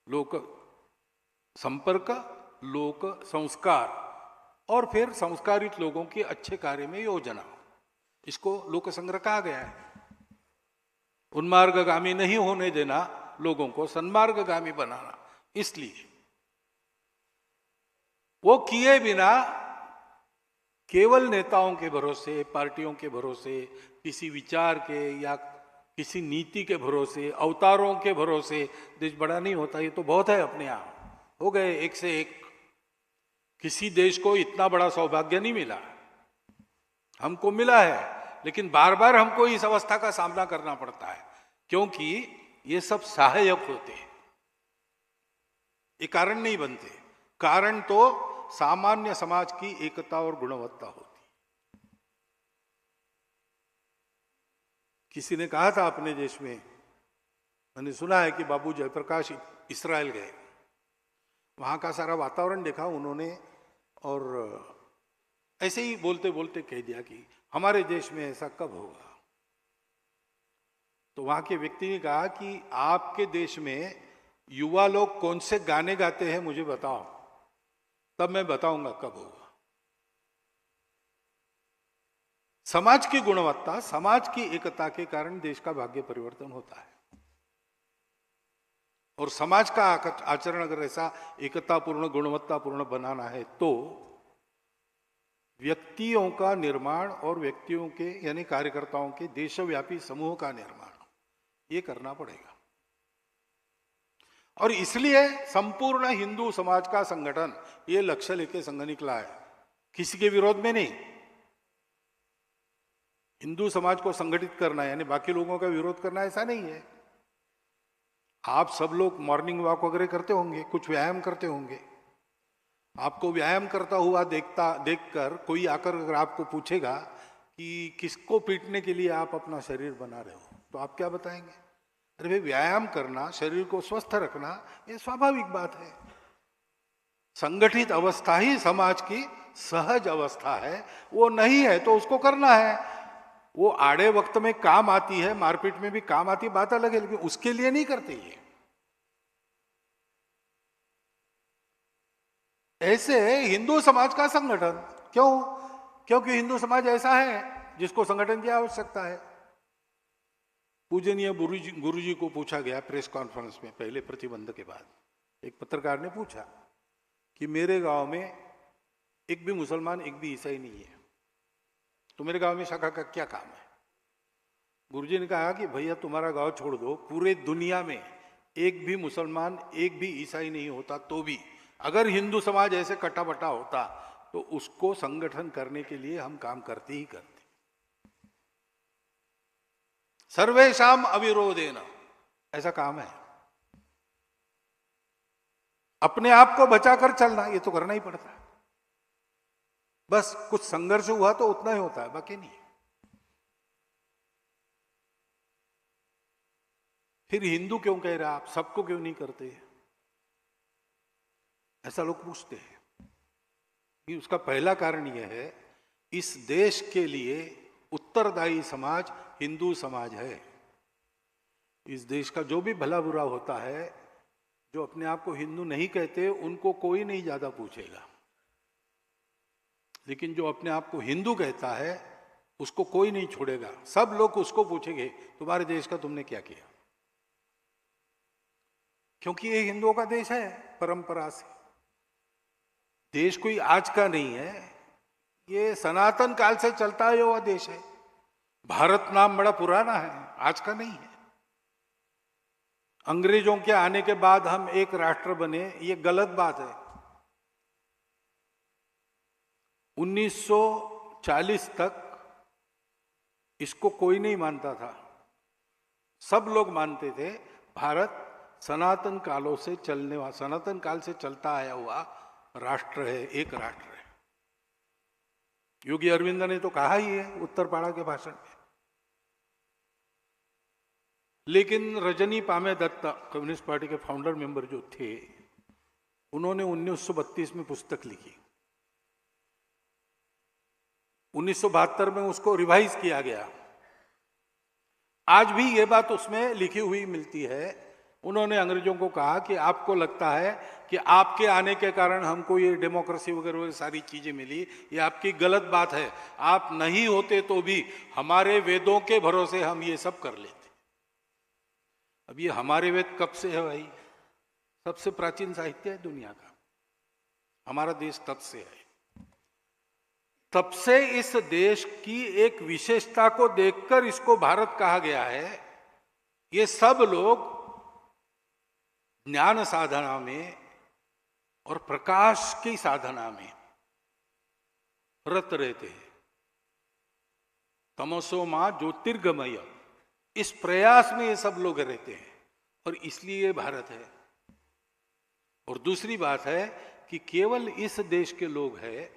लोक संपर्क, लोक संस्कार, और फिर संस्कारित लोगों की अच्छे कार्य में योजना, इसको लोक संग्रह कहा गया है। उन्मार्गगामी नहीं होने देना, लोगों को सन्मार्गगामी बनाना। इसलिए वो किए बिना केवल नेताओं के भरोसे, पार्टियों के भरोसे, किसी विचार के या किसी नीति के भरोसे, अवतारों के भरोसे देश बड़ा नहीं होता। ये तो बहुत है, अपने आप हो गए एक से एक। किसी देश को इतना बड़ा सौभाग्य नहीं मिला, हमको मिला है, लेकिन बार बार हमको इस अवस्था का सामना करना पड़ता है, क्योंकि ये सब सहायक होते हैं, ये कारण नहीं बनते। कारण तो सामान्य समाज की एकता और गुणवत्ता होती। किसी ने कहा था अपने देश में, मैंने सुना है कि बाबू जयप्रकाश इस्राएल गए, वहां का सारा वातावरण देखा उन्होंने, और ऐसे ही बोलते बोलते कह दिया कि हमारे देश में ऐसा कब होगा। तो वहां के व्यक्ति ने कहा कि आपके देश में युवा लोग कौन से गाने गाते हैं मुझे बताओ, तब मैं बताऊंगा कब होगा। समाज की गुणवत्ता, समाज की एकता के कारण देश का भाग्य परिवर्तन होता है। और समाज का आचरण अगर ऐसा एकतापूर्ण, गुणवत्तापूर्ण बनाना है तो व्यक्तियों का निर्माण और व्यक्तियों के यानी कार्यकर्ताओं के देशव्यापी समूह का निर्माण ये करना पड़ेगा। और इसलिए संपूर्ण हिंदू समाज का संगठन ये लक्ष्य लेके संघ निकला है, किसी के विरोध में नहीं। हिंदू समाज को संगठित करना है यानी बाकी लोगों का विरोध करना, ऐसा नहीं है। आप सब लोग मॉर्निंग वॉक वगैरह करते होंगे, कुछ व्यायाम करते होंगे। आपको व्यायाम करता हुआ देखकर कोई आकर अगर आपको पूछेगा कि किसको पीटने के लिए आप अपना शरीर बना रहे हो, तो आप क्या बताएंगे? अरे भाई, व्यायाम करना, शरीर को स्वस्थ रखना ये स्वाभाविक बात है। संगठित अवस्था ही समाज की सहज अवस्था है। वो नहीं है तो उसको करना है। वो आड़े वक्त में काम आती है, मारपीट में भी काम आती है, बात अलग है, लेकिन उसके लिए नहीं करते ये। ऐसे हिंदू समाज का संगठन क्यों? क्योंकि हिंदू समाज ऐसा है जिसको संगठन की आवश्यकता है। पूजनीय गुरुजी को पूछा गया प्रेस कॉन्फ्रेंस में पहले प्रतिबंध के बाद, एक पत्रकार ने पूछा कि मेरे गांव में एक भी मुसलमान एक भी ईसाई नहीं है, तो मेरे गांव में शाखा का क्या काम है? गुरुजी ने कहा कि भैया तुम्हारा गांव छोड़ दो, पूरे दुनिया में एक भी मुसलमान एक भी ईसाई नहीं होता तो भी अगर हिंदू समाज ऐसे कट्टा बट्टा होता तो उसको संगठन करने के लिए हम काम करते ही करते। सर्वेशाम अविरोधेन ऐसा काम है। अपने आप को बचाकर चलना ये तो करना ही पड़ता है। बस कुछ संघर्ष हुआ तो उतना ही होता है, बाकी नहीं। फिर हिंदू क्यों कह रहे आप, सबको क्यों नहीं करते, ऐसा लोग पूछते हैं। कि उसका पहला कारण यह है, इस देश के लिए उत्तरदायी समाज हिंदू समाज है। इस देश का जो भी भला बुरा होता है, जो अपने आप को हिंदू नहीं कहते उनको कोई नहीं ज्यादा पूछेगा, लेकिन जो अपने आप को हिंदू कहता है उसको कोई नहीं छोड़ेगा। सब लोग उसको पूछेंगे तुम्हारे देश का तुमने क्या किया, क्योंकि ये हिंदुओं का देश है परंपरा से। देश कोई आज का नहीं है, ये सनातन काल से चलता हुआ देश है। भारत नाम बड़ा पुराना है, आज का नहीं है। अंग्रेजों के आने के बाद हम एक राष्ट्र बने, ये गलत बात है। 1940 तक इसको कोई नहीं मानता था, सब लोग मानते थे भारत सनातन कालों से चलने वाला, सनातन काल से चलता आया हुआ राष्ट्र है, एक राष्ट्र है। योगी अरविंद ने तो कहा ही है उत्तरपाड़ा के भाषण में। लेकिन रजनी पामे दत्ता, कम्युनिस्ट पार्टी के फाउंडर मेंबर जो थे, उन्होंने 1932 में पुस्तक लिखी। 1972 में उसको रिवाइज किया गया। आज भी ये बात उसमें लिखी हुई मिलती है। उन्होंने अंग्रेजों को कहा कि आपको लगता है कि आपके आने के कारण हमको ये डेमोक्रेसी वगैरह सारी चीजें मिली, ये आपकी गलत बात है। आप नहीं होते तो भी हमारे वेदों के भरोसे हम ये सब कर लेते। अब ये हमारे वेद कब से है भाई? सबसे प्राचीन साहित्य है दुनिया का, हमारा देश तब से है। तब से इस देश की एक विशेषता को देखकर इसको भारत कहा गया है। ये सब लोग ज्ञान साधना में और प्रकाश की साधना में रत रहते हैं। तमसो मां ज्योतिर्गमय, इस प्रयास में ये सब लोग रहते हैं और इसलिए ये भारत है। और दूसरी बात है कि केवल इस देश के लोग हैं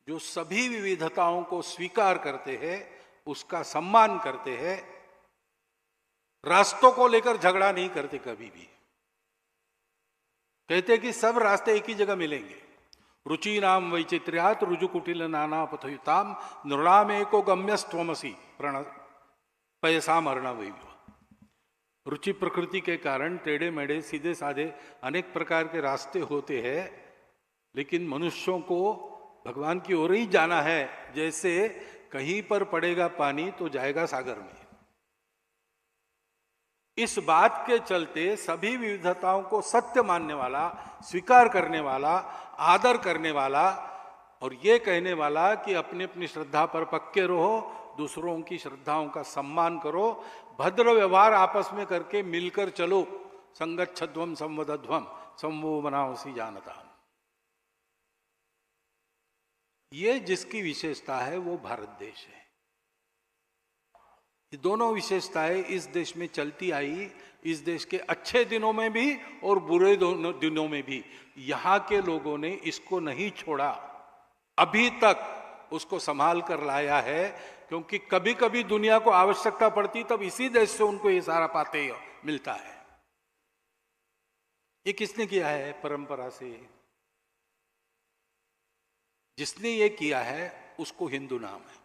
जो सभी विविधताओं को स्वीकार करते हैं, उसका सम्मान करते हैं, रास्तों को लेकर झगड़ा नहीं करते कभी भी। कहते हैं कि सब रास्ते एक ही जगह मिलेंगे, रुचीनाम वैचित्र्यात रुजुकुटिल नाना पथयुताम नृणामेको गम्यस्त्वमसि प्रण पयसा मरना वही। रुचि प्रकृति के कारण टेढ़े मेढ़े सीधे साधे अनेक प्रकार के रास्ते होते हैं, लेकिन मनुष्यों को भगवान की ओर ही जाना है। जैसे कहीं पर पड़ेगा पानी तो जाएगा सागर में। इस बात के चलते सभी विविधताओं को सत्य मानने वाला, स्वीकार करने वाला, आदर करने वाला और ये कहने वाला कि अपनी अपनी श्रद्धा पर पक्के रहो, दूसरों की श्रद्धाओं का सम्मान करो, भद्र व्यवहार आपस में करके मिलकर चलो, संगच्छध्वम संवदध्वम संवो बनावसी जानता। ये जिसकी विशेषता है वो भारत देश है। ये दोनों विशेषताएं इस देश में चलती आई, इस देश के अच्छे दिनों में भी और बुरे दिनों में भी। यहां के लोगों ने इसको नहीं छोड़ा, अभी तक उसको संभाल कर लाया है, क्योंकि कभी कभी दुनिया को आवश्यकता पड़ती तब इसी देश से उनको ये सारा पाते मिलता है। ये किसने किया है? परंपरा से जिसने ये किया है उसको हिंदू नाम है।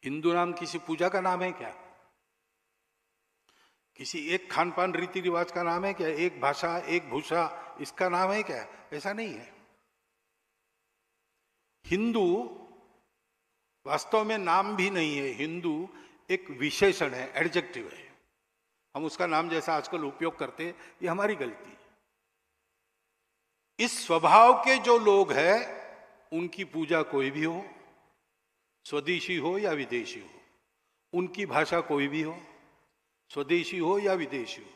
हिंदू नाम किसी पूजा का नाम है क्या? किसी एक खान पान रीति रिवाज का नाम है क्या? एक भाषा, एक भूषा, इसका नाम है क्या? ऐसा नहीं है। हिंदू वास्तव में नाम भी नहीं है। हिंदू एक विशेषण है, एडजेक्टिव है। हम उसका नाम जैसा आजकल उपयोग करते हैं, ये हमारी गलती है। इस स्वभाव के जो लोग हैं उनकी पूजा कोई भी हो, स्वदेशी हो या विदेशी हो, उनकी भाषा कोई भी हो, स्वदेशी हो या विदेशी हो,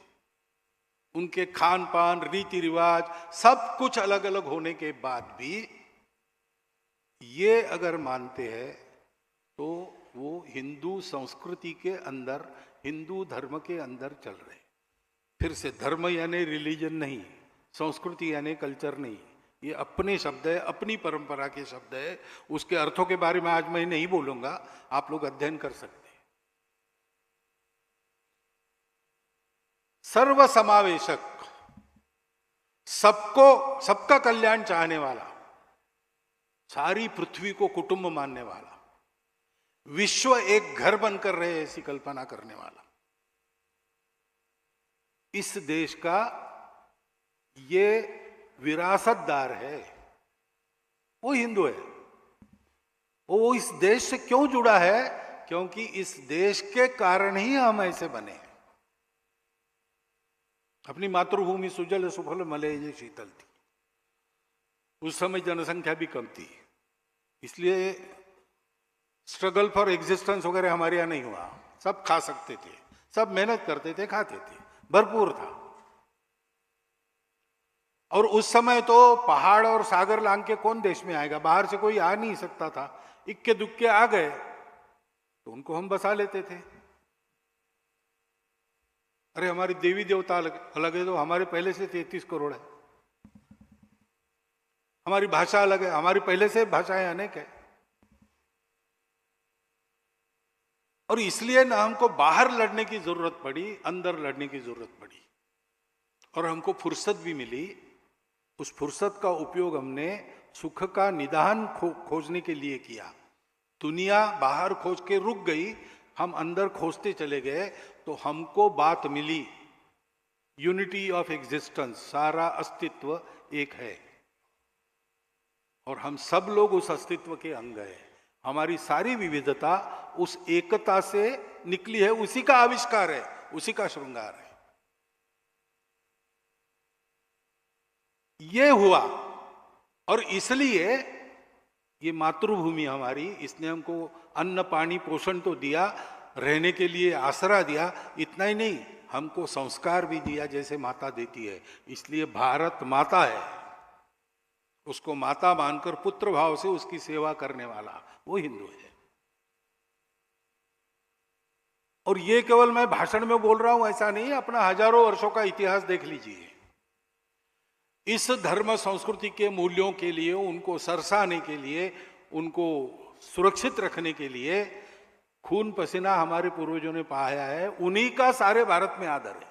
उनके खान पान, रीति रिवाज सब कुछ अलग अलग होने के बाद भी ये अगर मानते हैं तो वो हिंदू संस्कृति के अंदर, हिंदू धर्म के अंदर चल रहे। फिर से धर्म यानी रिलीजन नहीं, संस्कृति यानी कल्चर नहीं, ये अपने शब्द है, अपनी परंपरा के शब्द है। उसके अर्थों के बारे में आज मैं नहीं बोलूंगा, आप लोग अध्ययन कर सकते हैं। सर्व समावेशक, सबको, सबका कल्याण चाहने वाला, सारी पृथ्वी को कुटुंब मानने वाला, विश्व एक घर बनकर रहे ऐसी कल्पना करने वाला, इस देश का ये विरासतदार है, वो हिंदू है। वो इस देश से क्यों जुड़ा है? क्योंकि इस देश के कारण ही हम ऐसे बने हैं। अपनी मातृभूमि सुजल सुफल मलय शीतल थी, उस समय जनसंख्या भी कम थी, इसलिए स्ट्रगल फॉर एग्जिस्टेंस वगैरह हमारे यहां नहीं हुआ। सब खा सकते थे, सब मेहनत करते थे, खाते थे, भरपूर था। और उस समय तो पहाड़ और सागर लांग के कौन देश में आएगा? बाहर से कोई आ नहीं सकता था। इक्के दुक्के आ गए तो उनको हम बसा लेते थे। अरे हमारी देवी देवता अलग है तो हमारे पहले से 33 करोड़ है। हमारी भाषा अलग है, हमारी पहले से भाषाएं अनेक है। और इसलिए ना हमको बाहर लड़ने की जरूरत पड़ी, अंदर लड़ने की जरूरत पड़ी। और हमको फुर्सत भी मिली। उस फुर्सत का उपयोग हमने सुख का निदान खोजने के लिए किया। दुनिया बाहर खोज के रुक गई, हम अंदर खोजते चले गए, तो हमको बात मिली, यूनिटी ऑफ एग्जिस्टेंस, सारा अस्तित्व एक है और हम सब लोग उस अस्तित्व के अंग हैं। हमारी सारी विविधता उस एकता से निकली है, उसी का आविष्कार है, उसी का श्रृंगार है। ये हुआ और इसलिए ये मातृभूमि हमारी, इसने हमको अन्न पानी पोषण तो दिया, रहने के लिए आसरा दिया। इतना ही नहीं, हमको संस्कार भी दिया जैसे माता देती है। इसलिए भारत माता है, उसको माता मानकर पुत्र भाव से उसकी सेवा करने वाला वो हिंदू है। और ये केवल मैं भाषण में बोल रहा हूं ऐसा नहीं, अपना हजारों वर्षों का इतिहास देख लीजिए। इस धर्म संस्कृति के मूल्यों के लिए, उनको सरसाने के लिए, उनको सुरक्षित रखने के लिए खून पसीना हमारे पूर्वजों ने बहाया है। उन्हीं का सारे भारत में आदर है।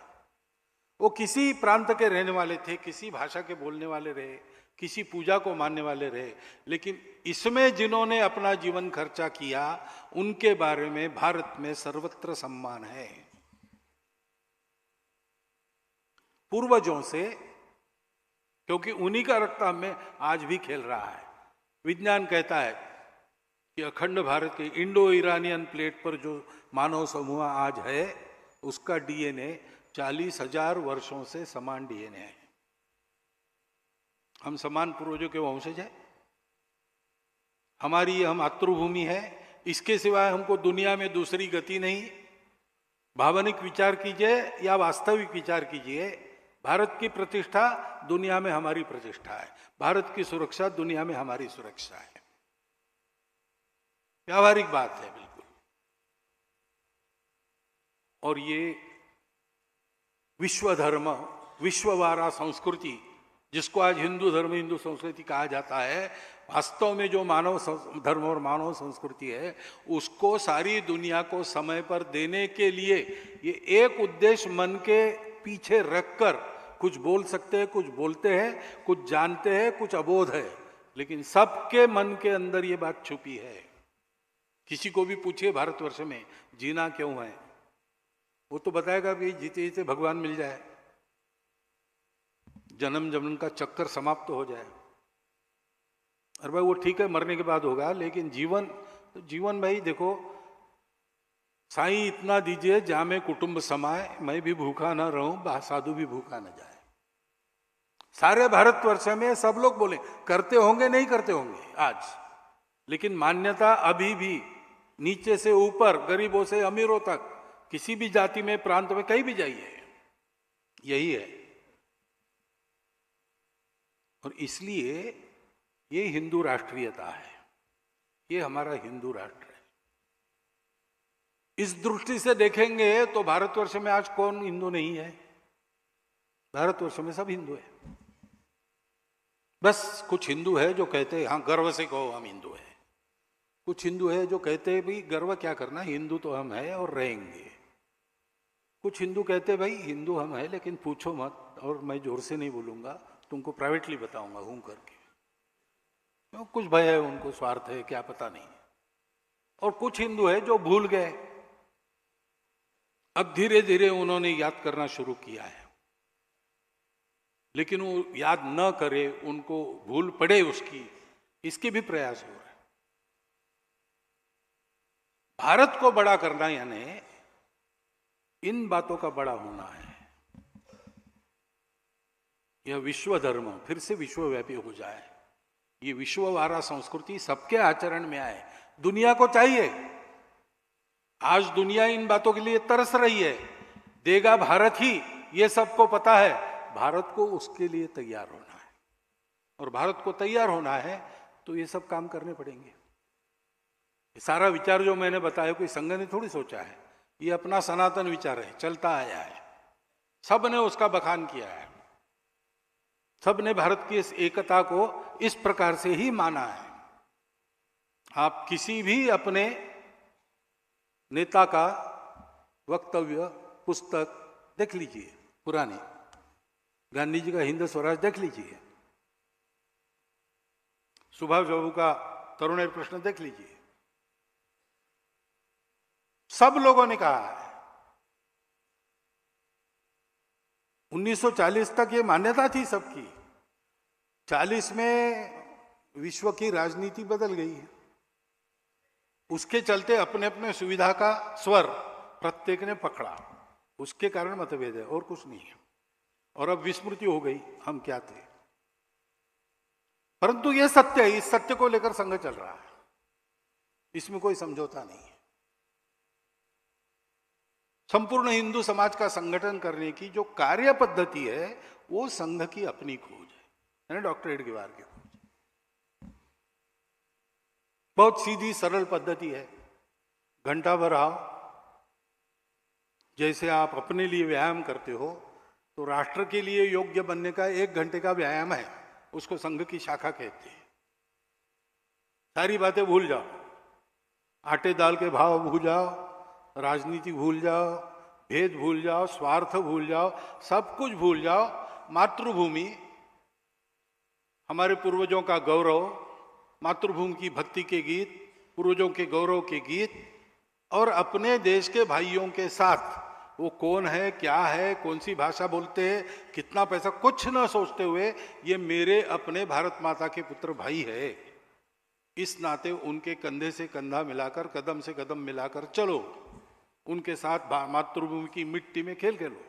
वो किसी प्रांत के रहने वाले थे, किसी भाषा के बोलने वाले रहे, किसी पूजा को मानने वाले रहे, लेकिन इसमें जिन्होंने अपना जीवन खर्चा किया उनके बारे में भारत में सर्वत्र सम्मान है। पूर्वजों से, क्योंकि उन्हीं का रक्त में आज भी खेल रहा है। विज्ञान कहता है कि अखंड भारत के इंडो ईरानियन प्लेट पर जो मानव समूह आज है उसका डीएनए 40,000 वर्षों से समान डीएनए है। हम समान पूर्वजों के वंशज हैं। हमारी यह मातृभूमि है, इसके सिवाय हमको दुनिया में दूसरी गति नहीं। भावनिक विचार कीजिए या वास्तविक विचार कीजिए, भारत की प्रतिष्ठा दुनिया में हमारी प्रतिष्ठा है, भारत की सुरक्षा दुनिया में हमारी सुरक्षा है। व्यावहारिक बात है बिल्कुल। और ये विश्व धर्म, विश्ववारा संस्कृति, जिसको आज हिंदू धर्म, हिंदू संस्कृति कहा जाता है, वास्तव में जो मानव धर्म और मानव संस्कृति है उसको सारी दुनिया को समय पर देने के लिए ये एक उद्देश्य मन के पीछे रखकर कुछ बोल सकते हैं, कुछ बोलते हैं, कुछ जानते हैं, कुछ अबोध है, लेकिन सबके मन के अंदर ये बात छुपी है। किसी को भी पूछिए भारतवर्ष में जीना क्यों है, वो तो बताएगा भी जीते जीते भगवान मिल जाए, जन्म जन्म का चक्कर समाप्त हो जाए। अरे भाई वो ठीक है, मरने के बाद होगा, लेकिन जीवन तो जीवन भाई देखो, साईं इतना दीजिए जहां में कुटुंब समाए, मैं भी भूखा ना रहूं, साधु भी भूखा ना जाए। सारे भारतवर्ष में सब लोग बोले, करते होंगे नहीं करते होंगे आज, लेकिन मान्यता अभी भी नीचे से ऊपर, गरीबों से अमीरों तक, किसी भी जाति में, प्रांत में, कहीं भी जाइए, यही है। और इसलिए ये हिंदू राष्ट्रीयता है, ये हमारा हिंदू राष्ट्र है। इस दृष्टि से देखेंगे तो भारतवर्ष में आज कौन हिंदू नहीं है? भारतवर्ष में सब हिंदू है। बस कुछ हिंदू है जो कहते हैं हाँ गर्व से कहो हम हिंदू है, कुछ हिंदू है जो कहते हैं भाई गर्व क्या करना, हिंदू तो हम है और रहेंगे। कुछ हिंदू कहते हैं भाई हिंदू हम है लेकिन पूछो मत, और मैं जोर से नहीं बोलूंगा, तुमको प्राइवेटली बताऊंगा हूं करके। क्यों? कुछ भय है उनको, स्वार्थ है, क्या पता नहीं। और कुछ हिंदू है जो भूल गए, अब धीरे धीरे उन्होंने याद करना शुरू किया है, लेकिन वो याद न करे, उनको भूल पड़े उसकी, इसके भी प्रयास हो रहे हैं। भारत को बड़ा करना यानी इन बातों का बड़ा होना है। यह विश्व धर्म फिर से विश्वव्यापी हो जाए, ये विश्ववारा संस्कृति सबके आचरण में आए, दुनिया को चाहिए। आज दुनिया इन बातों के लिए तरस रही है, देगा भारत ही, ये सबको पता है। भारत को उसके लिए तैयार होना है, और भारत को तैयार होना है तो ये सब काम करने पड़ेंगे। ये सारा विचार जो मैंने बताया कोई संघ ने थोड़ी सोचा है, ये अपना सनातन विचार है, चलता आया है, सब ने उसका बखान किया है, सब ने भारत की इस एकता को इस प्रकार से ही माना है। आप किसी भी अपने नेता का वक्तव्य, पुस्तक देख लीजिए, पुरानी गांधी जी का हिंद स्वराज देख लीजिए, सुभाष बाबू का तरुणेर प्रश्न देख लीजिए, सब लोगों ने कहा है। 1940 तक ये मान्यता थी सबकी, 40 में विश्व की राजनीति बदल गई है, उसके चलते अपने अपने सुविधा का स्वर प्रत्येक ने पकड़ा, उसके कारण मतभेद है और कुछ नहीं है। और अब विस्मृति हो गई हम क्या थे, परंतु यह सत्य है, इस सत्य को लेकर संघ चल रहा है, इसमें कोई समझौता नहीं है। संपूर्ण हिंदू समाज का संगठन करने की जो कार्य पद्धति है वो संघ की अपनी खोज है, डॉक्टर एडगेवार की खोज। बहुत सीधी सरल पद्धति है, घंटा भर आओ, जैसे आप अपने लिए व्यायाम करते हो तो राष्ट्र के लिए योग्य बनने का 1 घंटे का व्यायाम है, उसको संघ की शाखा कहते हैं। सारी बातें भूल जाओ, आटे दाल के भाव भूल जाओ, राजनीति भूल जाओ, भेद भूल जाओ, स्वार्थ भूल जाओ, सब कुछ भूल जाओ। मातृभूमि हमारे पूर्वजों का गौरव, मातृभूमि की भक्ति के गीत, पूर्वजों के गौरव के गीत, और अपने देश के भाइयों के साथ वो कौन है, क्या है, कौन सी भाषा बोलते हैं, कितना पैसा, कुछ ना सोचते हुए ये मेरे अपने भारत माता के पुत्र भाई है, इस नाते उनके कंधे से कंधा मिलाकर, कदम से कदम मिलाकर चलो, उनके साथ मातृभूमि की मिट्टी में खेल खेलो।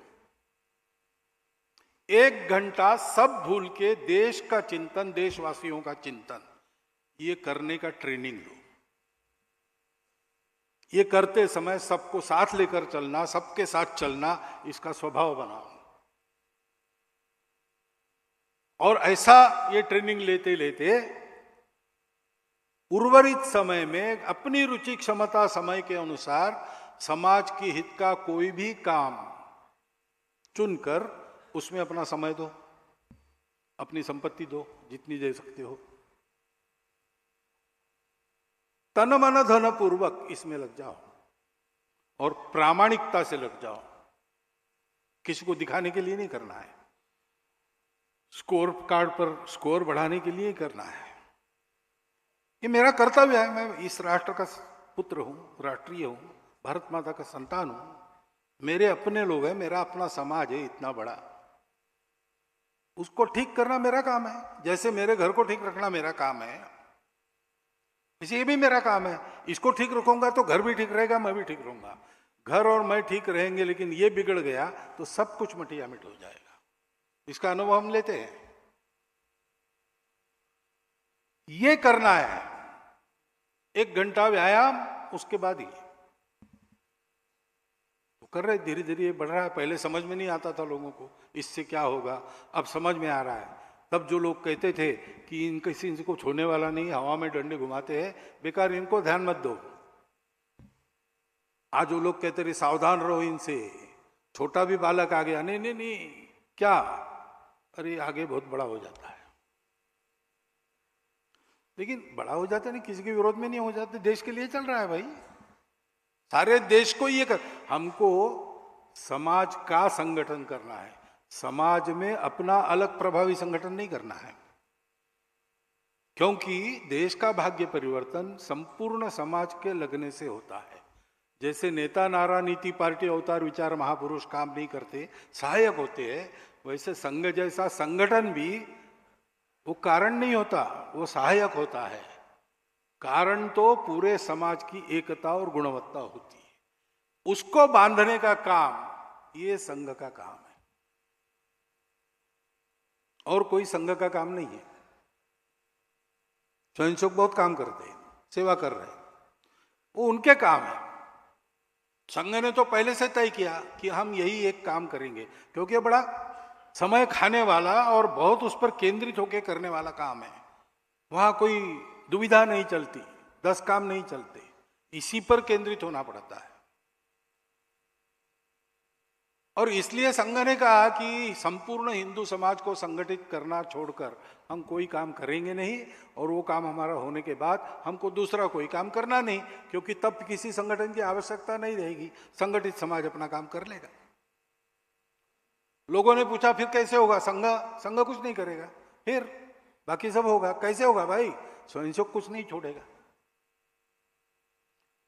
1 घंटा सब भूल के देश का चिंतन, देशवासियों का चिंतन, ये करने का ट्रेनिंग लो। ये करते समय सबको साथ लेकर चलना, सबके साथ चलना, इसका स्वभाव बनाओ। और ऐसा ये ट्रेनिंग लेते लेते उर्वरित समय में अपनी रुचि क्षमता समय के अनुसार समाज के हित का कोई भी काम चुनकर उसमें अपना समय दो, अपनी संपत्ति दो, जितनी दे सकते हो, तन मन धन पूर्वक इसमें लग जाओ और प्रामाणिकता से लग जाओ। किसी को दिखाने के लिए नहीं करना है, स्कोर कार्ड पर स्कोर बढ़ाने के लिए करना है। ये मेरा कर्तव्य है, मैं इस राष्ट्र का पुत्र हूं, राष्ट्रीय हूं, भारत माता का संतान हूं, मेरे अपने लोग हैं, मेरा अपना समाज है इतना बड़ा, उसको ठीक करना मेरा काम है। जैसे मेरे घर को ठीक रखना मेरा काम है, इसे ये भी मेरा काम है। इसको ठीक रखूंगा तो घर भी ठीक रहेगा, मैं भी ठीक रहूंगा। घर और मैं ठीक रहेंगे, लेकिन ये बिगड़ गया तो सब कुछ मटिया मिट हो जाएगा। इसका अनुभव हम लेते हैं। ये करना है 1 घंटा व्यायाम, उसके बाद ही तो कर रहे, धीरे धीरे बढ़ रहा है। पहले समझ में नहीं आता था लोगों को इससे क्या होगा, अब समझ में आ रहा है। तब जो लोग कहते थे कि इनको छोड़ने वाला नहीं, हवा में डंडे घुमाते हैं, बेकार, इनको ध्यान मत दो। आज वो लोग कहते रहे सावधान रहो इनसे, छोटा भी बालक आ गया, नहीं नहीं नहीं, क्या, अरे आगे बहुत बड़ा हो जाता है। लेकिन बड़ा हो जाता नहीं, किसी के विरोध में नहीं हो जाते, देश के लिए चल रहा है भाई, सारे देश को ये कर। हमको समाज का संगठन करना है, समाज में अपना अलग प्रभावी संगठन नहीं करना है, क्योंकि देश का भाग्य परिवर्तन संपूर्ण समाज के लगने से होता है। जैसे नेता नारा नीति पार्टी अवतार विचार महापुरुष काम नहीं करते, सहायक होते हैं, वैसे संघ जैसा संगठन भी वो कारण नहीं होता, वो सहायक होता है। कारण तो पूरे समाज की एकता और गुणवत्ता होती है, उसको बांधने का काम ये संघ का काम है, और कोई संघ का काम नहीं है। स्वयंसेवक बहुत काम करते हैं, सेवा कर रहे हैं, वो उनके काम है। संघ ने तो पहले से तय किया कि हम यही एक काम करेंगे, क्योंकि बड़ा समय खाने वाला और बहुत उस पर केंद्रित होकर करने वाला काम है। वहां कोई दुविधा नहीं चलती, 10 काम नहीं चलते, इसी पर केंद्रित होना पड़ता है। और इसलिए संघ ने कहा कि संपूर्ण हिंदू समाज को संगठित करना छोड़कर हम कोई काम करेंगे नहीं, और वो काम हमारा होने के बाद हमको दूसरा कोई काम करना नहीं, क्योंकि तब किसी संगठन की आवश्यकता नहीं रहेगी, संगठित समाज अपना काम कर लेगा। लोगों ने पूछा फिर कैसे होगा, संघ कुछ नहीं करेगा, फिर बाकी सब होगा। कैसे होगा भाई, स्वयंसेवक कुछ नहीं छोड़ेगा।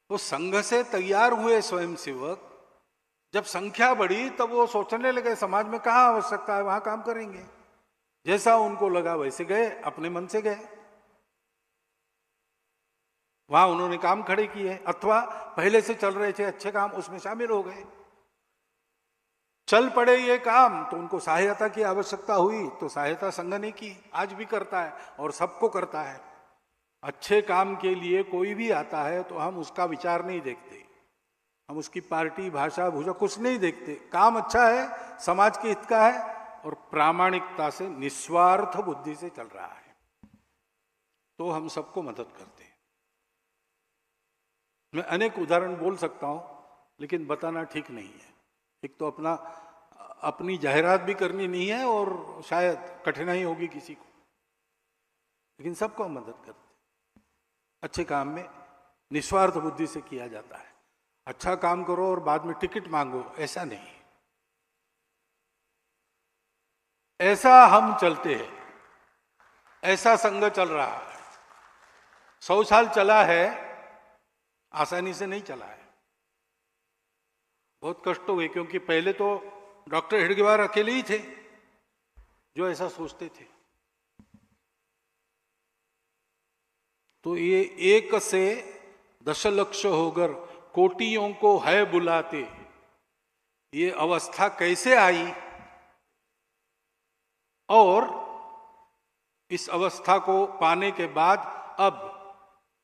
तो संघ से तैयार हुए स्वयंसेवक जब संख्या बढ़ी, तब वो सोचने लगे समाज में कहाँ आवश्यकता है वहां काम करेंगे। जैसा उनको लगा वैसे गए, अपने मन से गए, वहां उन्होंने काम खड़े किए, अथवा पहले से चल रहे थे अच्छे काम, उसमें शामिल हो गए। चल पड़े ये काम तो उनको सहायता की आवश्यकता हुई, तो सहायता संघ ने की, आज भी करता है और सबको करता है। अच्छे काम के लिए कोई भी आता है तो हम उसका विचार नहीं देखते, हम उसकी पार्टी भाषा भूषा कुछ नहीं देखते। काम अच्छा है, समाज के हित का है और प्रामाणिकता से निस्वार्थ बुद्धि से चल रहा है, तो हम सबको मदद करते हैं। मैं अनेक उदाहरण बोल सकता हूं, लेकिन बताना ठीक नहीं है। एक तो अपनी जाहिरात भी करनी नहीं है और शायद कठिनाई होगी किसी को, लेकिन सबको हम मदद करते हैं। अच्छे काम में निस्वार्थ बुद्धि से किया जाता है। अच्छा काम करो और बाद में टिकट मांगो, ऐसा नहीं, ऐसा हम चलते हैं, ऐसा संघ चल रहा है। 100 साल चला है, आसानी से नहीं चला है, बहुत कष्ट हुए, क्योंकि पहले तो डॉक्टर हेडगेवार अकेले ही थे जो ऐसा सोचते थे। तो ये 1 से दशलक्ष होकर कोटियों को है बुलाते, ये अवस्था कैसे आई और इस अवस्था को पाने के बाद अब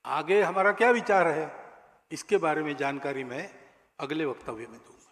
आगे हमारा क्या विचार है, इसके बारे में जानकारी मैं अगले वक्तव्य में दूंगा।